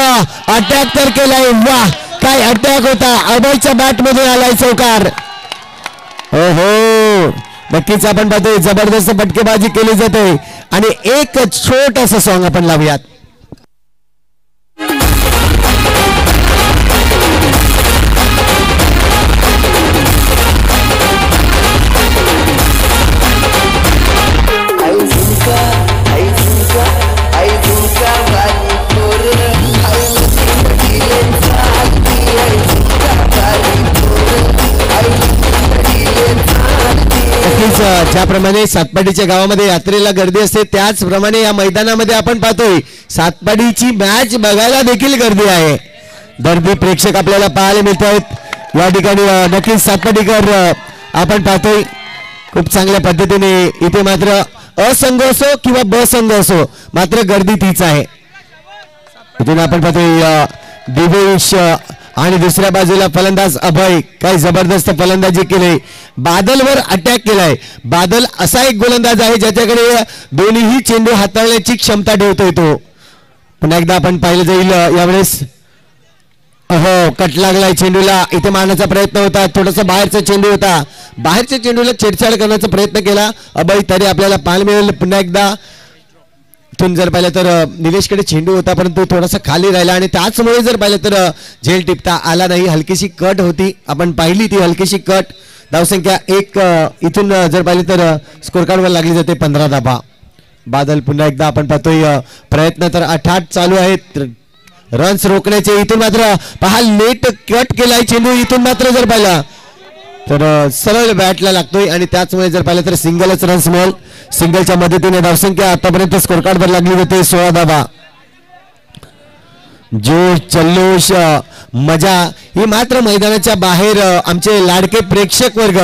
S2: अटॅक तर केलाय. वाह काय अटॅक होता. अभयच्या बॅट मध्ये आलाय चौकार. हो हो नक्कीच आपण पाहतोय जबरदस्त फटकेबाजी केली जाते आणि एक छोटंसं सॉंग आपण लावूयात. ज्याप्रमाणे सातपाडीच्या गावामध्ये यात्रेला गर्दी असते त्याचप्रमाणे या मैदानामध्ये आपण पाहतोय सातपाडीची मॅच बघायला देखील गर्दी आहे. दर्दी प्रेक्षक आपल्याला पाहायला मिळत आहेत या ठिकाणी. नक्कीच सातपाडीकर आपण पाहतोय खूप चांगल्या पद्धतीने इथे मात्र असंघ असो किंवा ब संघ असो मात्र गर्दी तीच आहे. इथून आपण पाहतोय दिवेश आणि दुसऱ्या बाजूला फलंदाज अभय काय जबरदस्त फलंदाजी केली. बादलवर अटॅक केलाय. बादल असा एक गोलंदाज आहे ज्याच्याकडे दोन्हीही चेंडू हाताळण्याची क्षमता ठेवतोय तो. पुन्हा एकदा आपण पाहिलं जाईल यावेळेस. हो कट लागलाय चेंडूला. इथे मारण्याचा प्रयत्न होता. थोडासा बाहेरचा चेंडू होता. बाहेरच्या चेंडूला छेडछाड करण्याचा प्रयत्न केला अभय तरी आपल्याला पाहायला मिळेल. पुन्हा एकदा इथून जर पाहिलं तर निलेशकडे चेंडू होता परंतु थोडासा खाली राहिला आणि त्याचमुळे जर पाहिलं तर झेल टिपता आला नाही. हलकीशी कट होती आपण पाहिली ती हलकीशी कट. धावसंख्या 1 इथून जर पाहिलं तर स्कोर कार्डवर लागली जाते 15 धावा. बादल पुन्हा एकदा आपण पाहतोय प्रयत्न तर अठाट चालू आहेत रन्स रोखण्याचे. इथून मात्र पहा लेट कट केलाय चेंडू. इथून मात्र जर पाहिला तर सरळ बॅटला लागतोय आणि त्याचमुळे जर पाहिलं तर सिंगलच रन्स मिळेल. सिंगलच्या मदतीने धावसंख्या आतापर्यंत स्कोर कार्डवर लागली होती 16 धावा. जोश जल्लोष मजा ही मात्र मैदानाच्या बाहेर आमचे लाडके प्रेक्षक वर्ग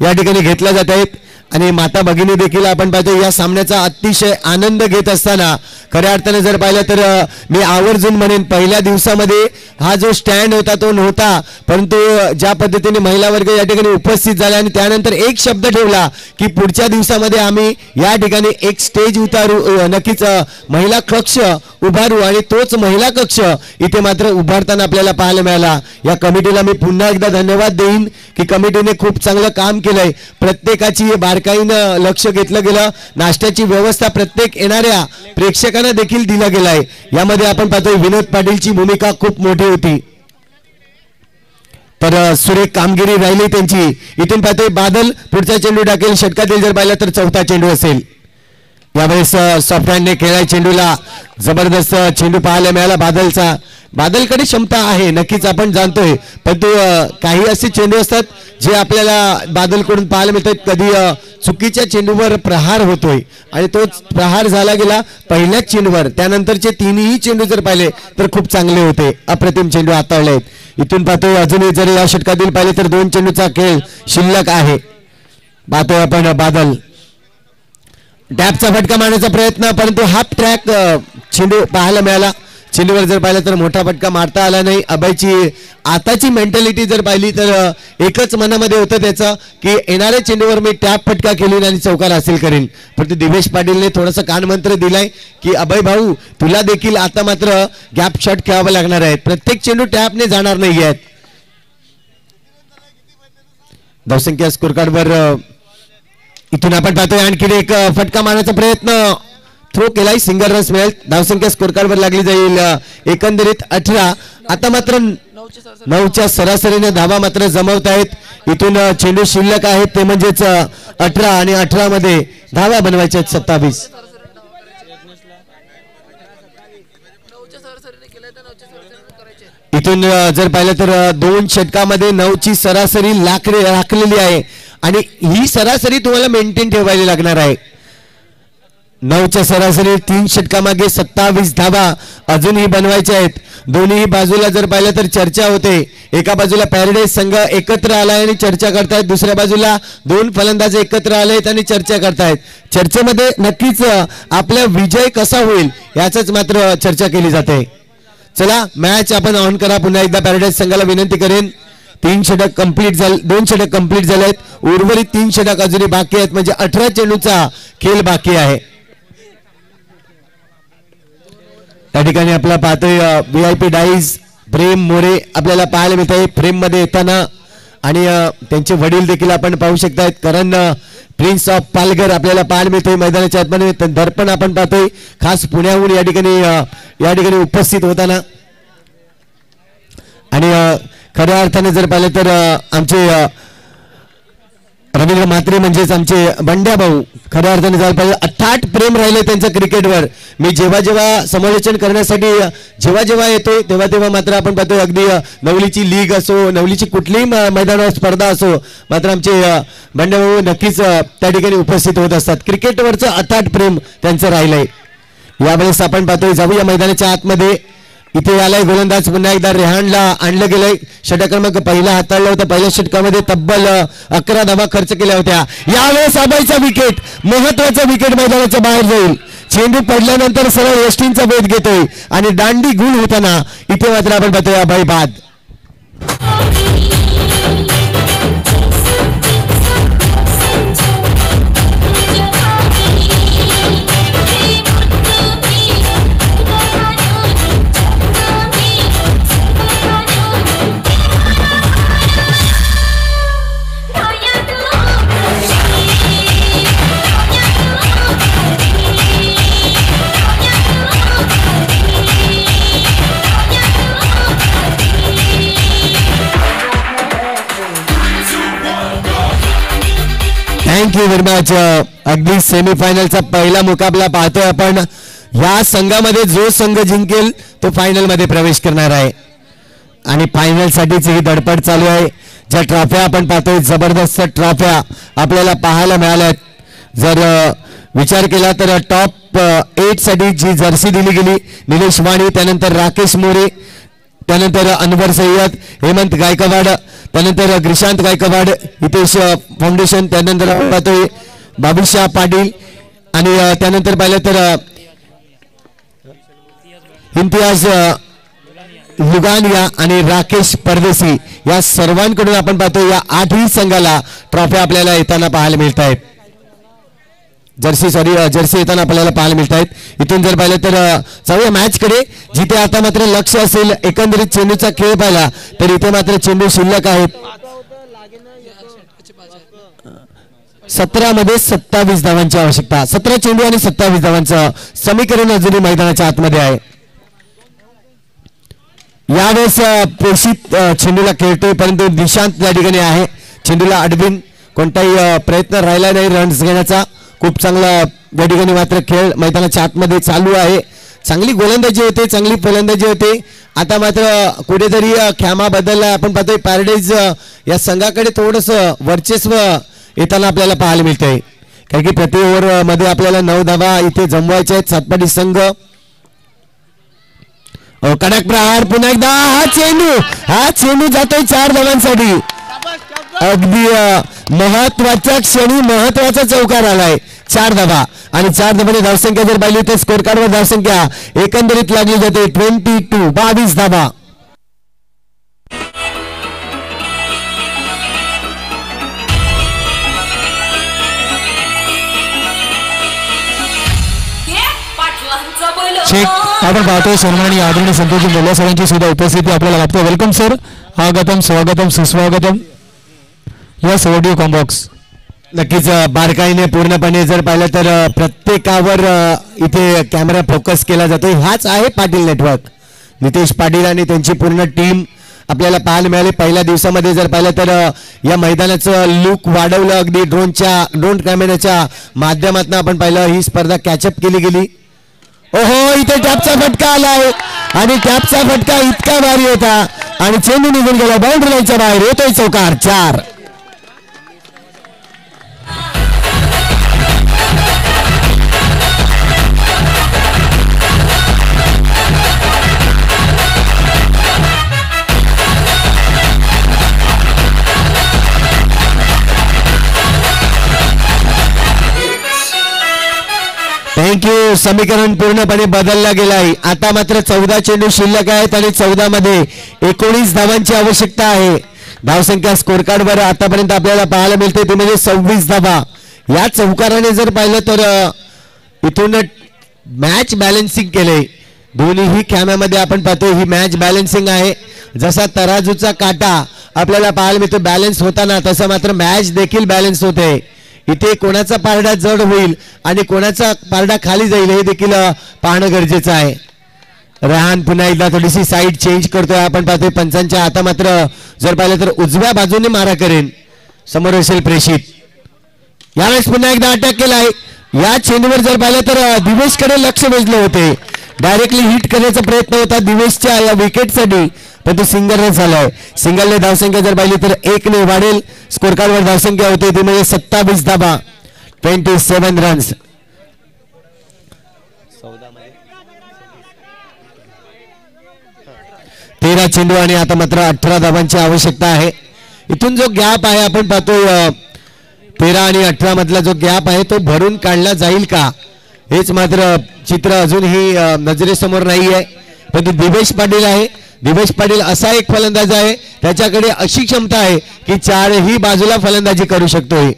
S2: या ठिकाणी घेतला जात आहेत आणि माता भगिनी देखील आपण पाहतो या सामन्याचा अतिशय आनंद घेत असताना खऱ्या अर्थाने जर पाहिलं तर मी आवर्जून म्हणेन पहिल्या दिवसामध्ये हा जो स्टँड होता तो नव्हता परंतु ज्या पद्धतीने महिला वर्ग या ठिकाणी उपस्थित झाला आणि त्यानंतर एक शब्द ठेवला की पुढच्या दिवसामध्ये आम्ही या ठिकाणी एक स्टेज उतारू नक्कीच महिला कक्ष उभारू आणि तोच महिला कक्ष इथे मात्र उभारताना आपल्याला पाहायला मिळाला. या कमिटीला मी पुन्हा एकदा धन्यवाद देईन की कमिटीने खूप चांगलं काम केलंय. प्रत्येकाची बारकाईनं लक्ष घेतलं गेलं. नाश्त्याची व्यवस्था प्रत्येक येणाऱ्या प्रेक्षकांना देखील दिला गेलाय. यामध्ये आपण पाहतोय विनोद पाटीलची भूमिका खूप मोठी होती तर सुरेख कामगिरी राहिली त्यांची. इथून पाहतोय बादल पुढचा चेंडू टाकेल. षटकातील जर पाहिलं तर चौथा चेंडू असेल. यावेळेस सॉफ्ट हँडने खेळाय चेंडूला. जबरदस्त चेंडू पाहायला मिळाला बादलचा. बादलकडे क्षमता आहे नक्कीच आपण जाणतोय परंतु काही असे चेंडू असतात जे आपल्याला बादलकडून पाहायला मिळतात. कधी चुकीच्या चेंडूवर प्रहार होतोय आणि तोच प्रहार झाला गेला पहिल्याच चेंडूवर. त्यानंतरचे तिन्ही चेंडू जर पाहिले तर खूप चांगले होते. अप्रतिम चेंडू हाताळले आहेत. इथून पाहतोय अजूनही जर या षटकातील पाहिले तर 2 चेंडूचा खेळ शिल्लक आहे. पाहतोय आपण बादल डॅपचा फटका मारण्याचा प्रयत्न परंतु हाफ ट्रॅक चेंडू पाहायला मिळाला. चेंडूवर जर पाहिलं तर मोठा फटका मारता आला नाही. अभयची आताची मेंटॅलिटी जर पाहिली तर एकच मनामध्ये होतं त्याचं की येणाऱ्या चेंडूवर मी टॅप फटका केलीन आणि चौकार हासिल करीन. परंतु दिवेश पाटीलने थोडंसं कानमंत्र दिलाय की अभय भाऊ तुला देखील आता मात्र गॅप शॉट खेळावं लागणार आहे. प्रत्येक चेंडू टॅपने जाणार नाही आहेत. धावसंख्या स्कोर कार्डवर इथून आपण पाहतोय आणखी एक फटका मारण्याचा प्रयत्न थ्रो केलाय. सिंगल रन्स मिळेल. धावसंख्या स्कोर कार्डवर लागली जाईल एकंदरीत 18. आता मात्र 9च्या सरासरीने धावा मात्र जमवत आहेत. इथून चेंडू शिल्लक आहेत ते म्हणजेच 18 आणि 18 मध्ये धावा बनवायच्या आहेत 27. इथून जर पाहिलं तर 2 षटकामध्ये 9ची सरासरी राखलेली आहे आणि ही सरासरी तुम्हाला मेंटेन ठेवायला लागणार आहे. 9च्या सरासरी 3 षटकामागे 27 धावा अजूनही बनवायच्या आहेत. दोन्ही बाजूला जर पाहिलं तर चर्चा होते. एका बाजूला पॅराडाईज संघ एकत्र आलाय आणि चर्चा करतायत, दुसऱ्या बाजूला 2 फलंदाज एकत्र आलेत आणि चर्चा करतायत. चर्चेमध्ये नक्कीच आपला विजय कसा होईल याचंच मात्र चर्चा केली जाते. चला मॅच आपण ऑन करा. पुन्हा एकदा पॅराडाईज संघाला विनंती करेन. 3 षटक कंप्लीट झाले, 2 षटक कंप्लीट झालेत, उर्वरित 3 षटक अजूनही बाकी आहेत. म्हणजे 18 चेंडूचा खेळ बाकी आहे. त्या ठिकाणी आपला पाहतोय VIP डाईज प्रेम मोरे आपल्याला पाहायला मिळत आहे फ्रेम मध्ये येताना आणि त्यांचे वडील देखील आपण पाहू शकतायत. करण प्रिन्स ऑफ पालघर आपल्याला पाहायला मिळतोय मैदानाच्या आतमध्ये. दर्पण आपण पाहतोय खास पुण्याहून या ठिकाणी उपस्थित होताना. आणि खऱ्या अर्थाने जर पाहिलं तर आमचे रवींद्र म्हात्रे म्हणजेच आमचे बंड्या भाऊ खऱ्या अर्थाने जर पाहिलं अथाट प्रेम राहिले त्यांचं क्रिकेटवर. मी जेव्हा समालोचन करण्यासाठी जेव्हा येतोय तेव्हा मात्र आपण पाहतोय अगदी नवलीची लीग असो, नवलीची कुठलीही मैदानावर स्पर्धा असो, मात्र आमचे बंड्या भाऊ नक्कीच त्या ठिकाणी उपस्थित होत असतात. क्रिकेटवरचं अथाट प्रेम त्यांचं राहिलंय. यावेळेस आपण पाहतोय जाऊया मैदानाच्या आतमध्ये. इथे आलाय गोलंदाज पुन्हा एकदा रेहानला आणलं गेलंय. षटक क्रमांक पहिला हाताळला होता. पहिल्या षटकामध्ये तब्बल 11 धावा खर्च केल्या होत्या. यावेळेस अभयचा विकेट, महत्वाचा विकेट मैदानाच्या बाहेर जाईल. चेंडू पडल्यानंतर सरळ यष्टींचा वेध घेतोय आणि दांडी गुण होताना इथे मात्र आपण पाहतोय अभय बाद. Thank you very much. अगदी सेमीफायनलचा पहिला मुकाबला पाहतोय आपण. या संघामध्ये जो संघ जिंकेल तो फायनल मध्ये प्रवेश करणार आहे आणि फायनल साठीच ही धडपड चालू आहे. ज्या ट्रॉफ्या आपण पाहतोय जबरदस्त ट्रॉफ्या आपल्याला पाहायला मिळाल्यात. जर विचार केला तर टॉप 8 साठी जी जर्सी दिली गेली निलेश वाणी, त्यानंतर राकेश मोरे, त्यानंतर अनवर सय्यद, हेमंत गायकवाड, त्यानंतर ग्रिशांत गायकवाड, हितेश फाउंडेशन, त्यानंतर आपण पाहतोय बाबूशाह पाटील आणि त्यानंतर पाहिलं तर इम्तियाज लुगानिया आणि राकेश परदेसी या सर्वांकडून आपण पाहतोय या 8ही संघाला ट्रॉफ्या आपल्याला येताना पाहायला मिळत आहेत. जर्सी येताना आपल्याला पाहायला मिळत आहेत. इथून जर पाहिलं तर जाऊया मॅच कडे, जिथे आता मात्र लक्ष असेल एकंदरीत चेंडूचा खेळ पाहिला तर इथे मात्र चेंडू शिल्लक आहेत. 17 मध्ये 27 धावांची आवश्यकता. 17 चेंडू आणि 27 धावांचं समीकरण अजूनही मैदानाच्या आतमध्ये आहे. यावेळेस प्रेषित चेंडूला खेळतोय परंतु निशांत या ठिकाणी आहे. चेंडूला अडविन कोणताही प्रयत्न राहिला नाही रन्स घेण्याचा. खूप चांगला या ठिकाणी मात्र खेळ मैदानाच्या आतमध्ये चालू आहे. चांगली गोलंदाजी होते, चांगली फलंदाजी होते. आता मात्र कुठेतरी ख्यामा बदलला. आपण पाहतोय पॅराडाईज या संघाकडे थोडंसं वर्चस्व येताना आपल्याला पाहायला मिळतंय. कारण की प्रति ओव्हर मध्ये आपल्याला 9 धावा इथे जमवायच्या आहेत. सातपाडी संघ कडक प्रहार. पुन्हा एकदा हा चेंडू जातोय 4 धावांसाठी. अगदी महत्वाच्या क्षणी महत्वाचा चौकार आलाय. 4 धावा आणि 4 धावांनी धावसंख्या जर पाहिली तर स्कोर कार्डवर धावसंख्या एकंदरीत लागली जाते 22 धावा.
S1: आपण पाहतोय सन्माननीय आदरणीय संतोषजी मोल्ला सरांची सुद्धा उपस्थिती आपल्याला लाभते. वेलकम सर, आगतम स्वागतम सुस्वागतम या ऑडिओ कॉम्बॉक्स.
S2: नक्कीच बारकाईने पूर्णपणे जर पाहिलं तर प्रत्येकावर इथे कॅमेरा फोकस केला जातो. हाच आहे पाटील नेटवर्क. नितेश पाटील आणि त्यांची पूर्ण टीम आपल्याला पाहायला मिळाली. पहिल्या दिवसामध्ये जर पाहिलं तर या मैदानाचं लुक वाढवलं. अगदी ड्रोन कॅमेऱ्याच्या माध्यमातून आपण पाहिलं ही स्पर्धा कॅचअप केली गेली. ओहो, इथे टॅपचा फटका आलाय. आणि कॅपचा फटका इतका भारी होता आणि चेंडू निघून गेला बाउंड्री लाईनच्या बाहेर. येतोय चौकार 4. थँक्यू. समीकरण पूर्णपणे बदलला गेलाय. आता मात्र 14 चेंडू शिल्लक आहेत आणि 14 मध्ये 19 धावांची आवश्यकता आहे. धावसंख्या स्कोर कार्डवर आतापर्यंत आपल्याला पाहायला मिळते ती म्हणजे 26 धावा. या चौकाराने जर पाहिलं तर इथून मॅच बॅलन्सिंग केले. दोन्हीही कॅम्यामध्ये आपण पाहतो ही मॅच बॅलन्सिंग आहे. जसा तराजूचा काटा आपल्याला पाहायला मिळतो बॅलन्स होताना तसं मात्र मॅच देखील बॅलन्स होते. इथे कोणाचा पारडा जड होईल आणि कोणाचा पारडा खाली जाईल हे देखील पाहणं गरजेचं आहे. रेहान पुन्हा एकदा थोडीशी साईड चेंज करतोय. आपण पाहतोय पंचांच्या आता मात्र जर पाहिलं तर उजव्या बाजूने मारा करेन. समोर असेल प्रेषित. यावेळेस पुन्हा एकदा अटॅक केलाय. या चेंडूवर जर पाहिलं तर दिवेशकडे लक्ष वेधले होते. डायरेक्टली हिट करण्याचा प्रयत्न होता दिवेशच्या या विकेटसाठी पण तो सिंगल रन झालाय. सिंगलने धावसंख्या जर पाहिली तर 1 ने वाढेल. स्कोर कार्डवर धावसंख्या होते ती म्हणजे 27 धावा 27 रन्स. 13 चेंडू आणि आता मात्र 18 धावांची आवश्यकता आहे. इथून जो गॅप आहे आपण पाहतो 13 आणि 18 मधला जो गॅप आहे तो भरून काढला जाईल का हेच मात्र चित्र अजूनही नजरेसमोर नाही आहे. पण दिवेश पाटील आहे. दिवेश पाटील असा एक फलंदाज आहे त्याच्याकडे अशी क्षमता आहे की 4ही बाजूला फलंदाजी करू शकतोय.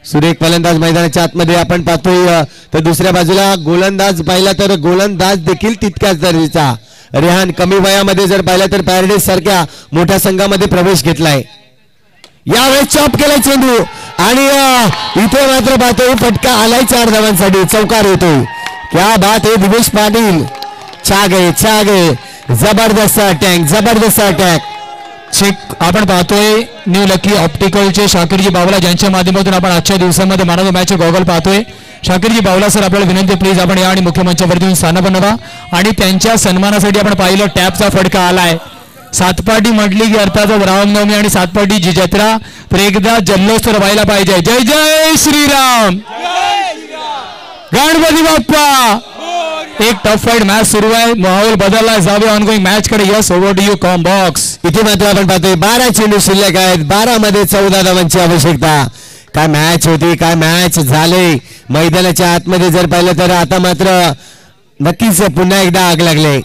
S2: सुरेख फलंदाज मैदानाच्या आतमध्ये आपण पाहतोय. तर दुसऱ्या बाजूला गोलंदाज पाहिला तर गोलंदाज देखील तितक्याच दर्जाचा. रेहान कमी वयामध्ये जर पाहिलं तर पॅराडाईज सारख्या मोठ्या संघामध्ये प्रवेश घेतलाय. यावेळेस चॉप केलाय चेंडू आणि इथे मात्र पाहतोय फटका आलाय 4 धावांसाठी. चौकार होतोय. क्या बात आहे दिवेश पाटील. छा गए जबरदस्त अटॅक.
S1: चेक आपण पाहतोय न्यू लकी ऑप्टिकलचे शाकीरजी बावला ज्यांच्या माध्यमातून आपण आजच्या दिवसामध्ये man of the match goggle पाहतोय. शाकीरजी बावला सर आपल्याला विनंती प्लीज आपण या आणि मुख्य मंचावरती येऊन स्थान बनवा. आणि त्यांच्या सन्मानासाठी आपण पाहिलं टॅपचा फटका आलाय. सातपाटी म्हटली की अर्थातच रामनवमी आणि सातपाटी जी जत्रा तर एकदा जल्लोष तर व्हायला पाहिजे. जय जय श्रीराम. गणपती बाप्पा. एक टफ फाईट मॅच सुरू आहे. माहोल बदलला जावे ऑनगोईंग मॅच कडे. Yes over to you comm box.
S2: इथे मात्र आपण पाहतोय 12 चेंडू शिल्लक आहेत. 12 मध्ये 14 धावांची आवश्यकता. काय मॅच होती काय मॅच झाले. मैदानाच्या आतमध्ये जर पाहिलं तर आता मात्र नक्कीच पुन्हा एकदा आग लागले.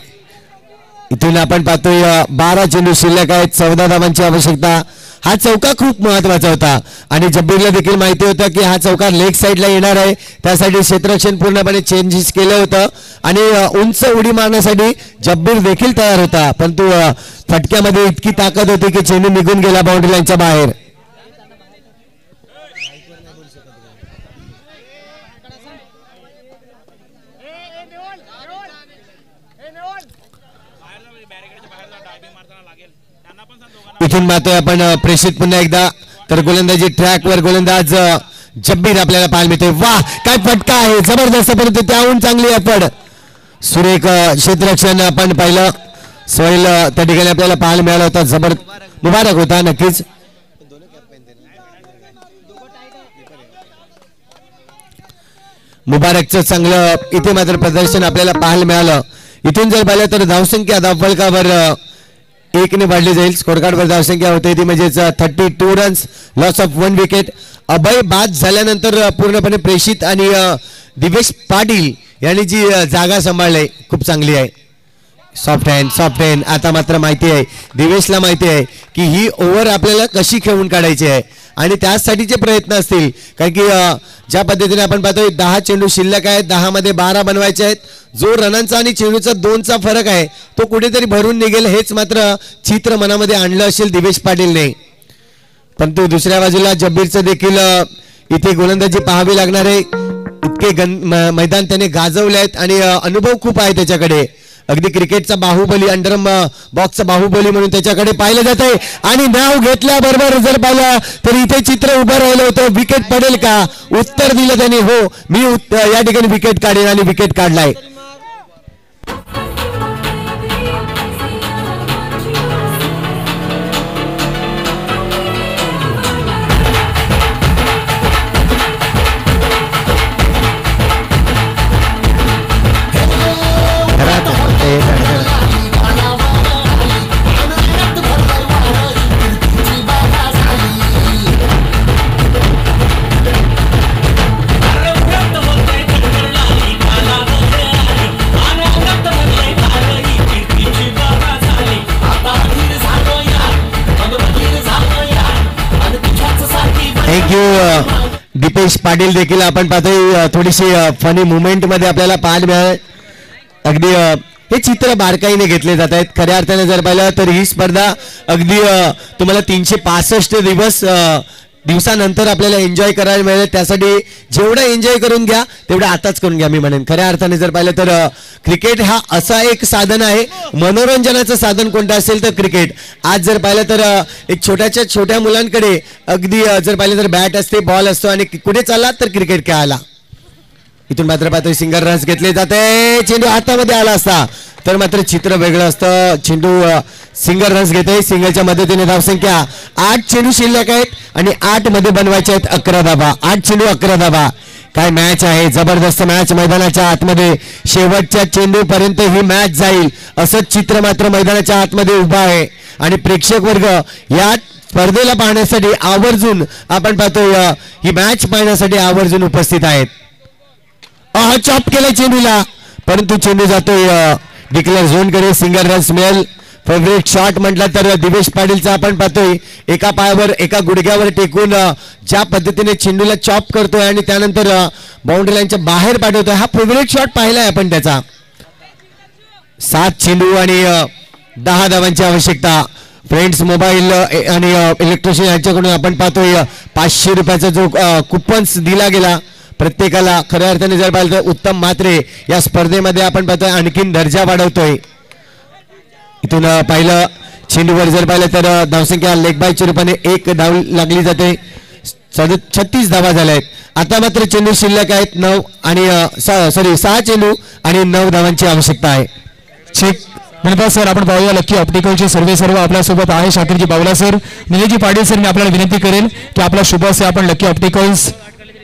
S2: इथून आपण पाहतोय 12 चेंडू शिल्लक आहेत. 14 धावांची आवश्यकता. हा चौका खूप महत्वाचा होता आणि जब्बीरला देखील माहिती होतं की हा चौका लेग साईडला येणार आहे. त्यासाठी क्षेत्ररक्षण पूर्णपणे चेंजेस केलं होतं आणि उंच उडी मारण्यासाठी जब्बीर देखील तयार होता. परंतु फटक्यामध्ये इतकी ताकद होती की चेंडू निघून गेला बाउंड्री लाईनच्या बाहेर. इथून पाहतोय आपण प्रेषित पुन्हा एकदा तर गोलंदाजी ट्रॅकवर गोलंदाज जब्बीर आपल्याला पाहायला मिळते. वाह काय फटका आहे जबरदस्त. परंतु त्याहून चांगली एफर्ट. सुरेख क्षेत्ररक्षण आपण पाहिलं. सोहेल त्या ठिकाणी आपल्याला पाहायला मिळाला होता. जबर मुबारक होता नक्कीच. मुबारकचं चांगलं इथे मात्र प्रदर्शन आपल्याला पाहायला मिळालं. इथून जर पाहिलं तर धावसंख्या धावफलकावर 1 ने वाढली जाईल. स्कोर कार्डवर धावसंख्या होते ती म्हणजेच 32 रन्स लॉस ऑफ 1 विकेट. अभय बाद झाल्यानंतर पूर्णपणे प्रेषित आणि दिवेश पाटील यांनी जी जागा सांभाळली खूप चांगली आहे. Soft hand. आता मात्र माहिती आहे दिवेशला माहिती आहे की ही ओव्हर आपल्याला कशी खेळून काढायची आहे आणि त्यासाठीचे प्रयत्न असतील. कारण की ज्या पद्धतीने आपण पाहतोय 10 चेंडू शिल्लक आहेत. 10 मध्ये 12 बनवायचे आहेत. जो रनांचा आणि चेंडूचा 2चा फरक आहे तो कुठेतरी भरून निघेल हेच मात्र चित्र मनामध्ये आणलं असेल दिवेश पाटीलने. परंतु दुसऱ्या बाजूला जब्बीरचं देखील इथे गोलंदाजी पाहावी लागणार आहे. इतके मैदान त्याने गाजवले आहेत आणि अनुभव खूप आहे त्याच्याकडे. अगदी क्रिकेटचा बाहुबली अंडर बॉक्सचा बाहुबली म्हणून त्याच्याकडे पाहिलं जात आहे. आणि नाव घेतल्याबरोबर जर पाहिलं तर इथे चित्र उभं राहिलं होतं विकेट पडेल का. उत्तर दिलं त्यांनी हो मी या ठिकाणी विकेट काढेन आणि विकेट काढलाय. थँक्यू दीपेश पाटील देखील आपण पाहतोय थोडीशी फनी मुवमेंट मध्ये आपल्याला पाहायला मिळालं. अगदी हे चित्र बारकाईने घेतले जात आहेत. खऱ्या अर्थाने जर पाहिलं तर ही स्पर्धा अगदी तुम्हाला 365 दिवसानंतर आपल्याला एन्जॉय करायला मिळेल. त्यासाठी जेवढं एन्जॉय करून घ्या तेवढं आताच करून घ्या मी म्हणेन. खऱ्या अर्थाने जर पाहिलं तर क्रिकेट हा असा एक साधन आहे, मनोरंजनाचं साधन कोणतं असेल तर क्रिकेट. आज जर पाहिलं तर एक छोट्या मुलांकडे अगदी जर पाहिलं तर बॅट असते, बॉल असतो आणि कुठे चालला तर क्रिकेट खेळायला. इथून मात्र पाहतोय सिंगल रन्स घेतले जाते. चेंडू हातामध्ये आला असता तर मात्र चित्र वेगळं असतं. चेंडू सिंगल रन्स घेते. सिंगलच्या मदतीने धावसंख्या 8 चेंडू शिल्लक आहेत आणि 8 मध्ये बनवायचे आहेत 11 धाबा. 8 चेंडू 11 धाबा. काय मॅच आहे, जबरदस्त मॅच. मैदानाच्या आतमध्ये शेवटच्या चेंडू पर्यंत ही मॅच जाईल असं चित्र मात्र मैदानाच्या आतमध्ये उभा आहे आणि प्रेक्षक वर्ग या स्पर्धेला पाहण्यासाठी आवर्जून आपण पाहतोय ही मॅच पाहण्यासाठी आवर्जून उपस्थित आहेत. चॉप केलं चेंडूला परंतु चेंडू जातोय डिक्लेअर झोन कडे. सिंगल रन्स मिळेल. फेवरेट शॉट म्हटलं तर दिवेश पाटीलचा आपण पाहतोय एका पायावर एका गुडघ्यावर टेकून ज्या पद्धतीने चेंडूला चॉप करतोय आणि त्यानंतर बाउंड्री लाईनच्या बाहेर पाठवतोय. हा फेवरेट शॉट पाहिलाय आपण त्याचा. 7 चेंडू आणि 10 धावांची आवश्यकता. फ्रेंड्स मोबाईल आणि इलेक्ट्रिशियन यांच्याकडून आपण पाहतोय 500 रुपयाचा जो कुपन्स दिला गेला प्रत्येकाला. खऱ्या अर्थाने जर पाहिलं तर उत्तम म्हात्रे या स्पर्धेमध्ये आपण पाहतोय आणखीन दर्जा वाढवतोय. इथून पाहिलं चेंडूवर जर पाहिलं तर धावसंख्या लेग बायच्या रूपाने 1 धाव लागली जाते. 36 धावा झाल्या आहेत. आता मात्र चेंडू शिल्लक आहेत 9 आणि 6 चेंडू आणि 9 धावांची आवश्यकता आहे.
S1: चेक धन्यवाद सर. आपण पाहूया लक्की ऑप्टिकलचे सर्व आपल्यासोबत आहे. शाकीरजी बावला सर, निलेशजी पाटील सर, मी आपल्याला विनंती करेल की आपला शुभ असे आपण लक्की ऑप्टिकल्स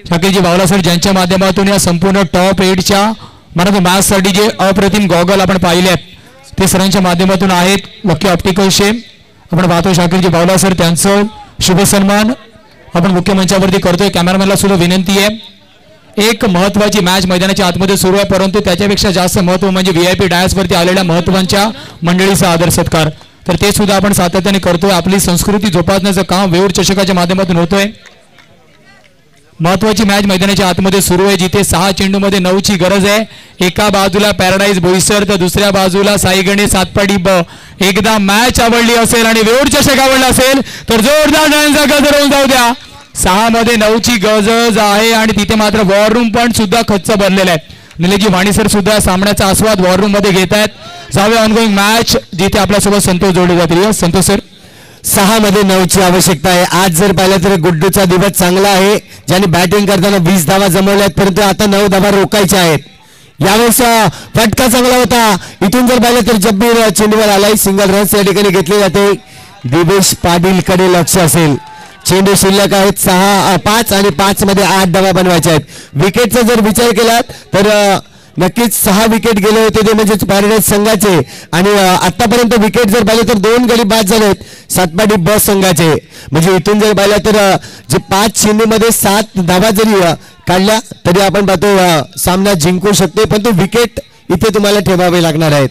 S1: शाकीरजी बावला सर ज्यांच्या माध्यमातून या संपूर्ण टॉप 8च्या मराठी मॅचसाठी जे अप्रतिम गॉगल आपण पाहिले आहेत ते सरांच्या माध्यमातून आहेत. लक्की ऑप्टिकल्सचे आपण पाहतो शाकीरजी बावला सर, त्यांचं शुभ सन्मान आपण मुख्य मंचावरती करतोय. कॅमेरामॅनला सुद्धा विनंती आहे. एक महत्वाची मॅच मैदानाच्या आतमध्ये सुरू आहे परंतु त्याच्यापेक्षा जास्त महत्व म्हणजे VIP डायसवरती आलेल्या महत्वाच्या मंडळीचा आदर सत्कार. तर ते सुद्धा आपण सातत्याने करतोय. आपली संस्कृती जोपासण्याचं काम वेऊर चषकाच्या माध्यमातून होतोय. महत्वाची मॅच मैदानाच्या आतमध्ये सुरू आहे जिथे 6 चेंडूमध्ये 9ची गरज आहे. एका बाजूला पॅराडाईज बोईसर तर दुसऱ्या बाजूला साई गणेश सातपाडी ब. एकदा मॅच आवडली असेल आणि वेऊर चषक आवडला असेल तर जोरदार टाळ्यांचा गजर होऊन जाऊ द्या. 6 मध्ये 9ची गरज आहे आणि तिथे मात्र वॉर रूम पण सुद्धा खच्च भरलेला आहे. निलेशजी वाणीसर सुद्धा सामन्याचा आस्वाद वॉर रूम मध्ये घेत आहेत. जाऊया ऑनगोईंग मॅच जिथे आपल्यासोबत संतोष जोडले जातील. संतोष सर,
S2: 6 मध्ये 9ची आवश्यकता आहे. आज जर पाहिलं तर गुड्डूचा दिवस चांगला आहे ज्याने बॅटिंग करताना 20 धावा जमवल्यात परंतु आता 9 धावा रोखायच्या आहेत. यावेळेस फटका चांगला होता. इथून जर पाहिलं तर जब्बीर चेंडूवर आलाय. सिंगल रन्स या ठिकाणी घेतले जाते. दिवेश पाटील कडे लक्ष असेल. चेंडू शिल्लक आहेत 5 आणि 5 मध्ये 8 धावा बनवायच्या आहेत. विकेटचा जर विचार केला तर नक्कीच 6 विकेट गेले होते ते म्हणजे पॅराडाईज संघाचे आणि आतापर्यंत विकेट जर पाहिले तर 2 गडी बाद झाले आहेत सातपाडी ब संघाचे. म्हणजे इथून जर पाहिलं तर जे 5 चेंडूमध्ये 7 धावा जरी काढल्या तरी आपण पाहतो सामना जिंकू शकते पण तो विकेट इथे तुम्हाला ठेवावे लागणार आहेत.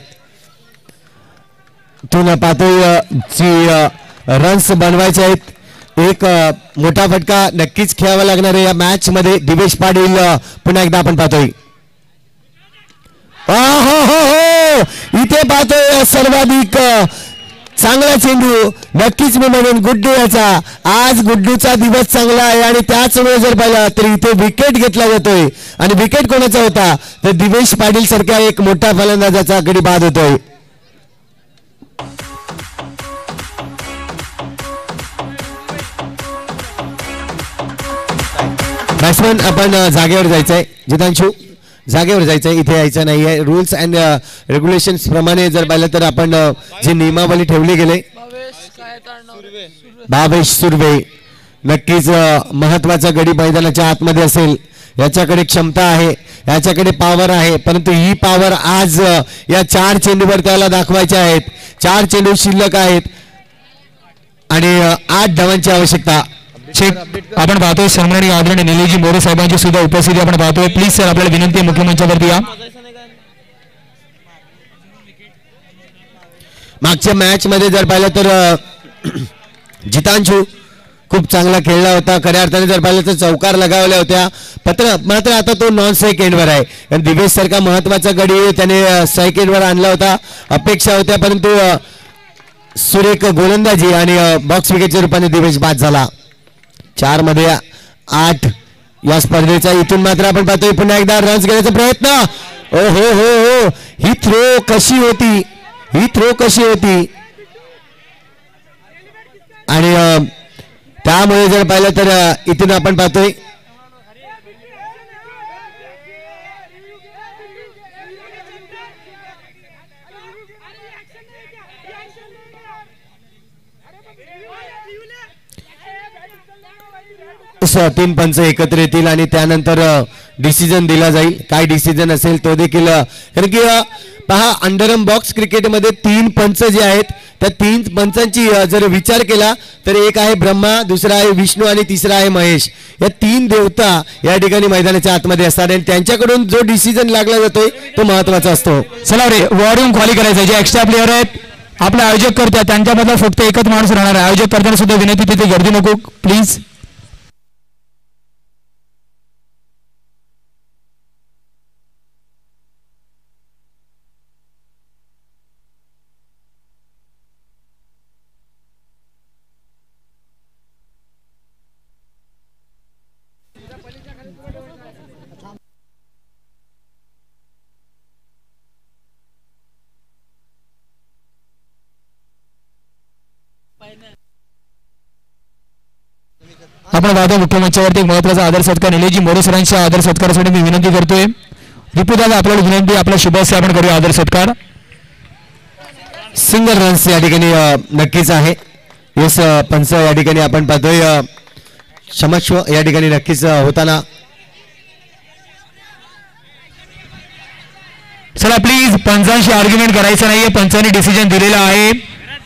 S2: इथून पाहतोय जी रन्स बनवायचे आहेत. एक मोठा फटका नक्कीच खेळावा लागणार आहे या मॅच मध्ये. दिवेश पाटील पुन्हा एकदा आपण पाहतोय. हो इथे पाहतोय सर्वाधिक चांगला चेंडू. नक्कीच मी म्हणेन गुड्डू याचा आज गुड्डूचा दिवस चांगला आहे आणि त्याच वेळेस जर पाहिला तर इथे विकेट घेतला जातोय आणि विकेट कोणाचा होता तर दिवेश पाटील सारख्या एक मोठा फलंदाजाचा गडी बाद होतोय. बॅट्समन आपण जागेवर जायचंय. जितांशू जागेवर जायचंय, इथे यायचं नाहीये. रूल्स अँड रेग्युलेशन्स प्रमाणे जर पाहिलं तर आपण जे नियमावली ठेवली गेले. भावेश सुर्वे नक्कीच महत्वाचा गडी मैदानाच्या आतमध्ये असेल. याच्याकडे क्षमता आहे, याच्याकडे पॉवर आहे परंतु ही पॉवर आज या 4 चेंडूवर त्याला दाखवायचे आहेत. 4 चेंडू शिल्लक आहेत आणि 8 धावांची आवश्यकता.
S1: चेक आपण पाहतोय. सन्माननीय आदरणीय निलेशजी मोरे साहेबांची सुद्धा उपस्थिती आपण पाहतोय. प्लीज सर आपल्याला विनंती आहे मुख्यमंचावरती या.
S2: मागच्या मॅच मध्ये जर पाहिलं तर जितांशू खूप चांगला खेळला होता. खऱ्या अर्थाने जर पाहिलं तर चौकार लगावल्या होत्या. मात्र आता तो नॉन स्ट्राईक एंडवर आहे. कारण दिवेश सारखा महत्वाचा गडी त्याने स्ट्राईक एंडवर आणला होता. अपेक्षा होत्या परंतु सुरेख गोलंदाजी आणि बॉक्स विकेटच्या रूपाने दिवेश बाद झाला. 4 मध्ये 8 या स्पर्धेचा. इथून मात्र आपण पाहतोय पुन्हा एकदा रन्स घेण्याचा प्रयत्न. ओ हो हो हो, ही थ्रो कशी होती, ही थ्रो कशी होती. आणि त्यामुळे जर पाहिलं तर इथून आपण पाहतोय तीन पंच एकत्र येतील आणि त्यानंतर डिसिजन दिला जाईल. काय डिसिजन असेल तो देखील, कारण की पहा अंडरम बॉक्स क्रिकेटमध्ये 3 पंच जे आहेत त्या 3 पंचांची जर विचार केला तर एक आहे ब्रह्मा, दुसरा आहे विष्णू आणि तिसरा आहे महेश. या 3 देवता या ठिकाणी मैदानाच्या आतमध्ये असतात आणि त्यांच्याकडून जो डिसिजन लागला जातोय तो महत्वाचा असतो.
S1: चला रे वॉर्डरूम खाली करायचं. जे एक्स्ट्रा प्लेअर आहेत आपले आयोजक करतात त्यांच्यामधला फक्त एकच माणूस राहणार आहे. आयोजक करताना सुद्धा विनंती, तिथे गर्दी नको प्लीज. आपण पाहतो मुख्य मंचावरती एक महत्वाचा आदर सत्कार निलेशजी मोरे सरांच्या आदर सत्कारासाठी मी विनंती करतोय. दीपूदादा आपल्याला विनंती, आपल्या शुभस्य आपण करूया आदर सत्कार.
S2: सिंगल रन्स या ठिकाणी नक्कीच आहे. येस पंच या ठिकाणी आपण पाहतोय क्षमस्व या ठिकाणी नक्कीच होताना.
S1: चला प्लीज, पंचांशी आर्ग्युमेंट करायचं नाहीये. पंचांनी डिसिजन दिलेला आहे,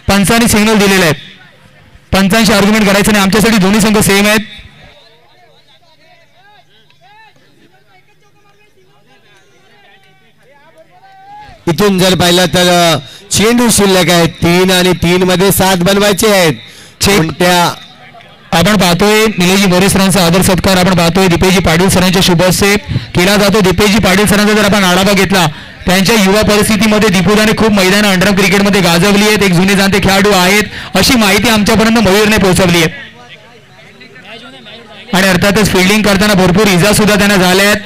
S1: पंचांनी सिग्नल दिलेला आहे. पंचांशी आर्ग्युमेंट करायचं नाही. आमच्यासाठी दोन्ही संघ सेम आहेत.
S2: इथून जर पाहिलं तर चेंडू शिल्लक आहेत 3 आणि 3 मध्ये 7 बनवायचे आहेत.
S1: आपण पाहतोय निलेशजी मोरे सरांचा आदर सत्कार आपण पाहतोय. दीपेशजी पाटील सरांच्या शुभहस्ते केला जातो. दीपेशजी पाटील सरांचा जर आपण आढावा घेतला, त्यांच्या युवा परिस्थितीमध्ये दीपूदाने खूप मैदान अंडरम क्रिकेटमध्ये गाजवली आहेत. एक जुने जाणते खेळाडू आहेत अशी माहिती आमच्यापर्यंत मयूरने पोहोचवली आहे. आणि अर्थातच फिल्डिंग करताना भरपूर इजा सुद्धा त्यांना झाल्या आहेत.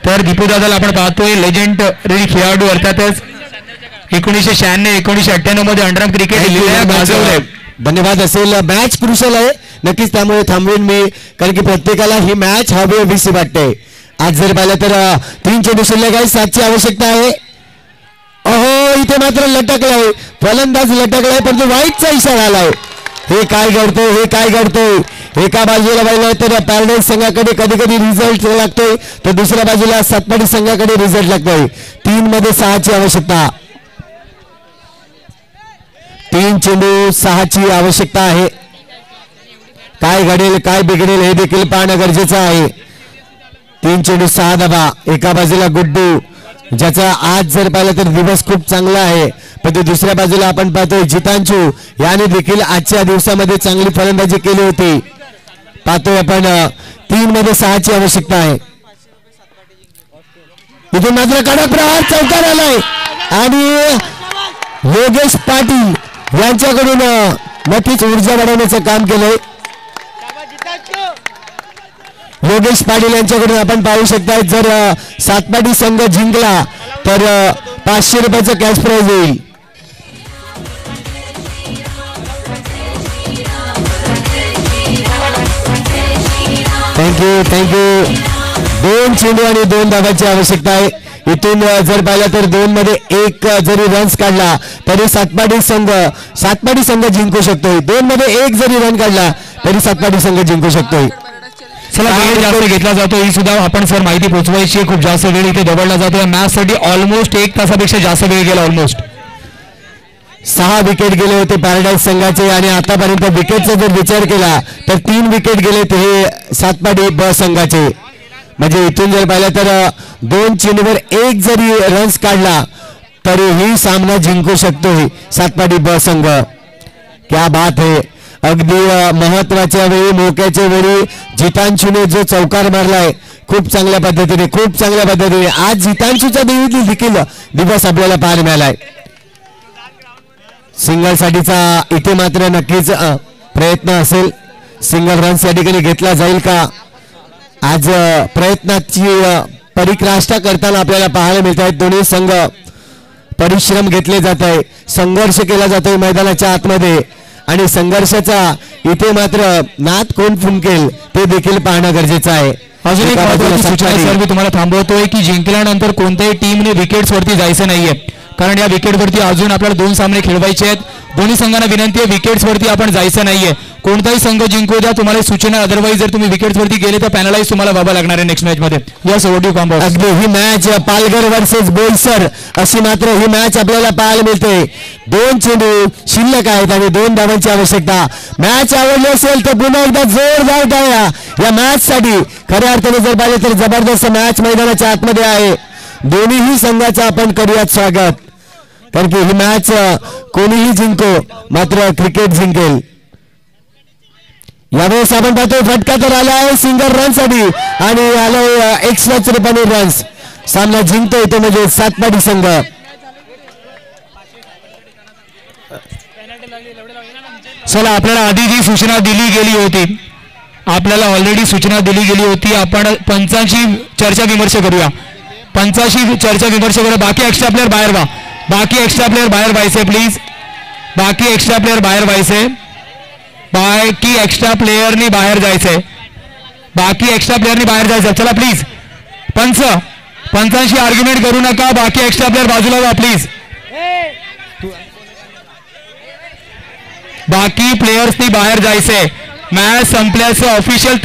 S1: तर दीपूदादाला आपण पाहतोय लेजंड खेळाडू, अर्थातच 1996 1998 मध्ये अंडरम क्रिकेट गाजवलंय.
S2: धन्यवाद असेल. मॅच क्रुशल आहे नक्कीच, त्यामुळे थांबवेन मी, कारण की प्रत्येकाला ही मॅच हवी हवीशी वाटते. आज जर पाहिलं तर 3 चेंडू शिल्लक आहे, 7ची आवश्यकता आहे. अहो इथे मात्र लटकलाय, फलंदाज लटकलाय परंतु वाईटचा इशारा आलाय. हे काय घडतोय, हे काय घडतोय. एका बाजूला पाहिलं तर पॅराडाईज संघाकडे कधी कधी रिझल्ट लागतोय, तर दुसऱ्या बाजूला सातपाडी संघाकडे रिझल्ट लागतोय. 3 मध्ये 6ची आवश्यकता. 3 चेंडू 6ची आवश्यकता आहे. काय घडेल काय बिघडेल हे देखील पाहणं गरजेचं आहे. 3 चेंडू 6 धावा. एका बाजूला गुड्डू, ज्याचा आज जर पाहिलं तर दिवस खूप चांगला आहे, पण दुसऱ्या बाजूला आपण पाहतोय जितांशू याने देखील आजच्या दिवसामध्ये चांगली फलंदाजी केली होती. पाहतोय आपण 3 मध्ये 6ची आवश्यकता आहे. इथून मात्र कडक प्रहार चौकार आलाय आणि योगेश पाटील यांच्याकडून नक्कीच ऊर्जा वाढवण्याचं काम केलंय. योगेश पाटील यांच्याकडून आपण पाहू शकता, जर सातपाडी संघ जिंकला तर 500 रुपयाचं कॅश प्राइज येईल. थँक्यू. 2 चेंडू आणि 2 धावांची आवश्यकता आहे. इथून जर पाहिलं तर 2 मध्ये 1 जरी रन्स काढला तरी सातपाडी संघ जिंकू शकतोय. 2 मध्ये 1 जरी रन काढला तरी सातपाडी संघ जिंकू शकतोय.
S1: चला वेळ जास्त घेतला जातो, ही सुद्धा आपण सर माहिती पोहोचवायची. खूप जास्त वेळ इथे दवडला जातो. मॅच साठी ऑलमोस्ट 1 तासापेक्षा जास्त वेळ गेला. ऑलमोस्ट
S2: 6 विकेट गेले होते पॅराडाईज संघाचे आणि आतापर्यंत विकेटचा जर विचार केला तर 3 विकेट गेले हे सातपाडी ब संघाचे. म्हणजे इथून जर पाहिलं तर 2 चेंडूवर 1 जरी रन्स काढला तरीही सामना जिंकू शकतो सातपाडी ब संघ. क्या बात है. अगदी महत्वाच्या वेळी मोक्याच्या वेळी जितांशूने जो चौकार मारलाय खूप चांगल्या पद्धतीने आज जितांशूचा देखील दिवस आपल्याला पाहायला मिळालाय. सिंगल साठीचा इथे मात्र नक्कीच प्रयत्न असेल. सिंगल रन्स या ठिकाणी घेतला जाईल का? आज प्रयत्नाची परिक्राष्टा करताना आपल्याला पाहायला मिळत आहेत. दोन्ही संघ परिश्रम घेतले जात आहे, संघर्ष केला जातोय मैदानाच्या आतमध्ये आणि संघर्षाचा इथे मात्र नाद कोण फुंकेल ते देखील पाहणं गरजेचं आहे.
S1: अजून एक महत्त्वाची सूचना सर मी तुम्हाला थांबवतोय की जिंकल्यानंतर कोणत्याही टीमने विकेट्स वरती जायचं नाहीये, कारण या विकेट वरती अजून आपल्याला 2 सामने खेळवायचे आहेत. दोन्ही संघांना विनंती आहे विकेट्स वरती आपण जायचं नाहीये. कोणताही संघ जिंकू द्या, तुम्हाला सूचना. अदरवाईज जर तुम्ही विकेट्स वरती गेले तर पॅनलाइज तुम्हाला व्हावं लागणार आहे नेक्स्ट मॅच मध्ये. Yes overdue combo.
S2: अगदी ही मॅच पालघर वर्सेस बोईसर अशी मात्र ही मॅच आपल्याला पाहायला मिळते. 2 चेंडू शिल्लक आहेत आणि 2 धावांची आवश्यकता. मॅच आवडली असेल तर पुन्हा एकदा जोरदार टाळ्या या मॅच साठी. खऱ्या अर्थाने जर पाहिलं तर जबरदस्त मॅच मैदानाच्या आतमध्ये आहे. दोन्हीही संघाचं आपण करूयात स्वागत, कारण की ही मॅच कोणीही जिंको मात्र क्रिकेट जिंकेल. यावेळेस आपण पाहतो फटका तर आला आहे सिंगल रन साठी आणि आलं एक्स्ट्राच रूपाने रन्स. सामना जिंकतोय तो म्हणजे सातपाडी संघ.
S1: चला आपल्याला आधी जी सूचना दिली गेली होती, आपल्याला ऑलरेडी सूचना दिली गेली होती. आपण पंचांची चर्चा विमर्श करूया. पंचांची चर्चा विमर्श करूया. बाकी एक्स्ट्रा प्लेयर बाहेर व्हा. बाकी एक्स्ट्रा प्लेयर बाहेर व्हायचे प्लीज. बाकी एक्स्ट्रा प्लेयर बाहेर व्हायचे. बाकी एक्स्ट्रा प्लेयरनी बाहेर जायचंय. बाकी एक्स्ट्रा प्लेयरनी बाहेर जायचं. चला प्लीज. पंचांशी आर्ग्युमेंट करू नका. बाकी एक्स्ट्रा प्लेयर बाजूला व्हा प्लीज. बाकी प्लेयर्सनी बाहेर जायचंय. Match संपल्याचं official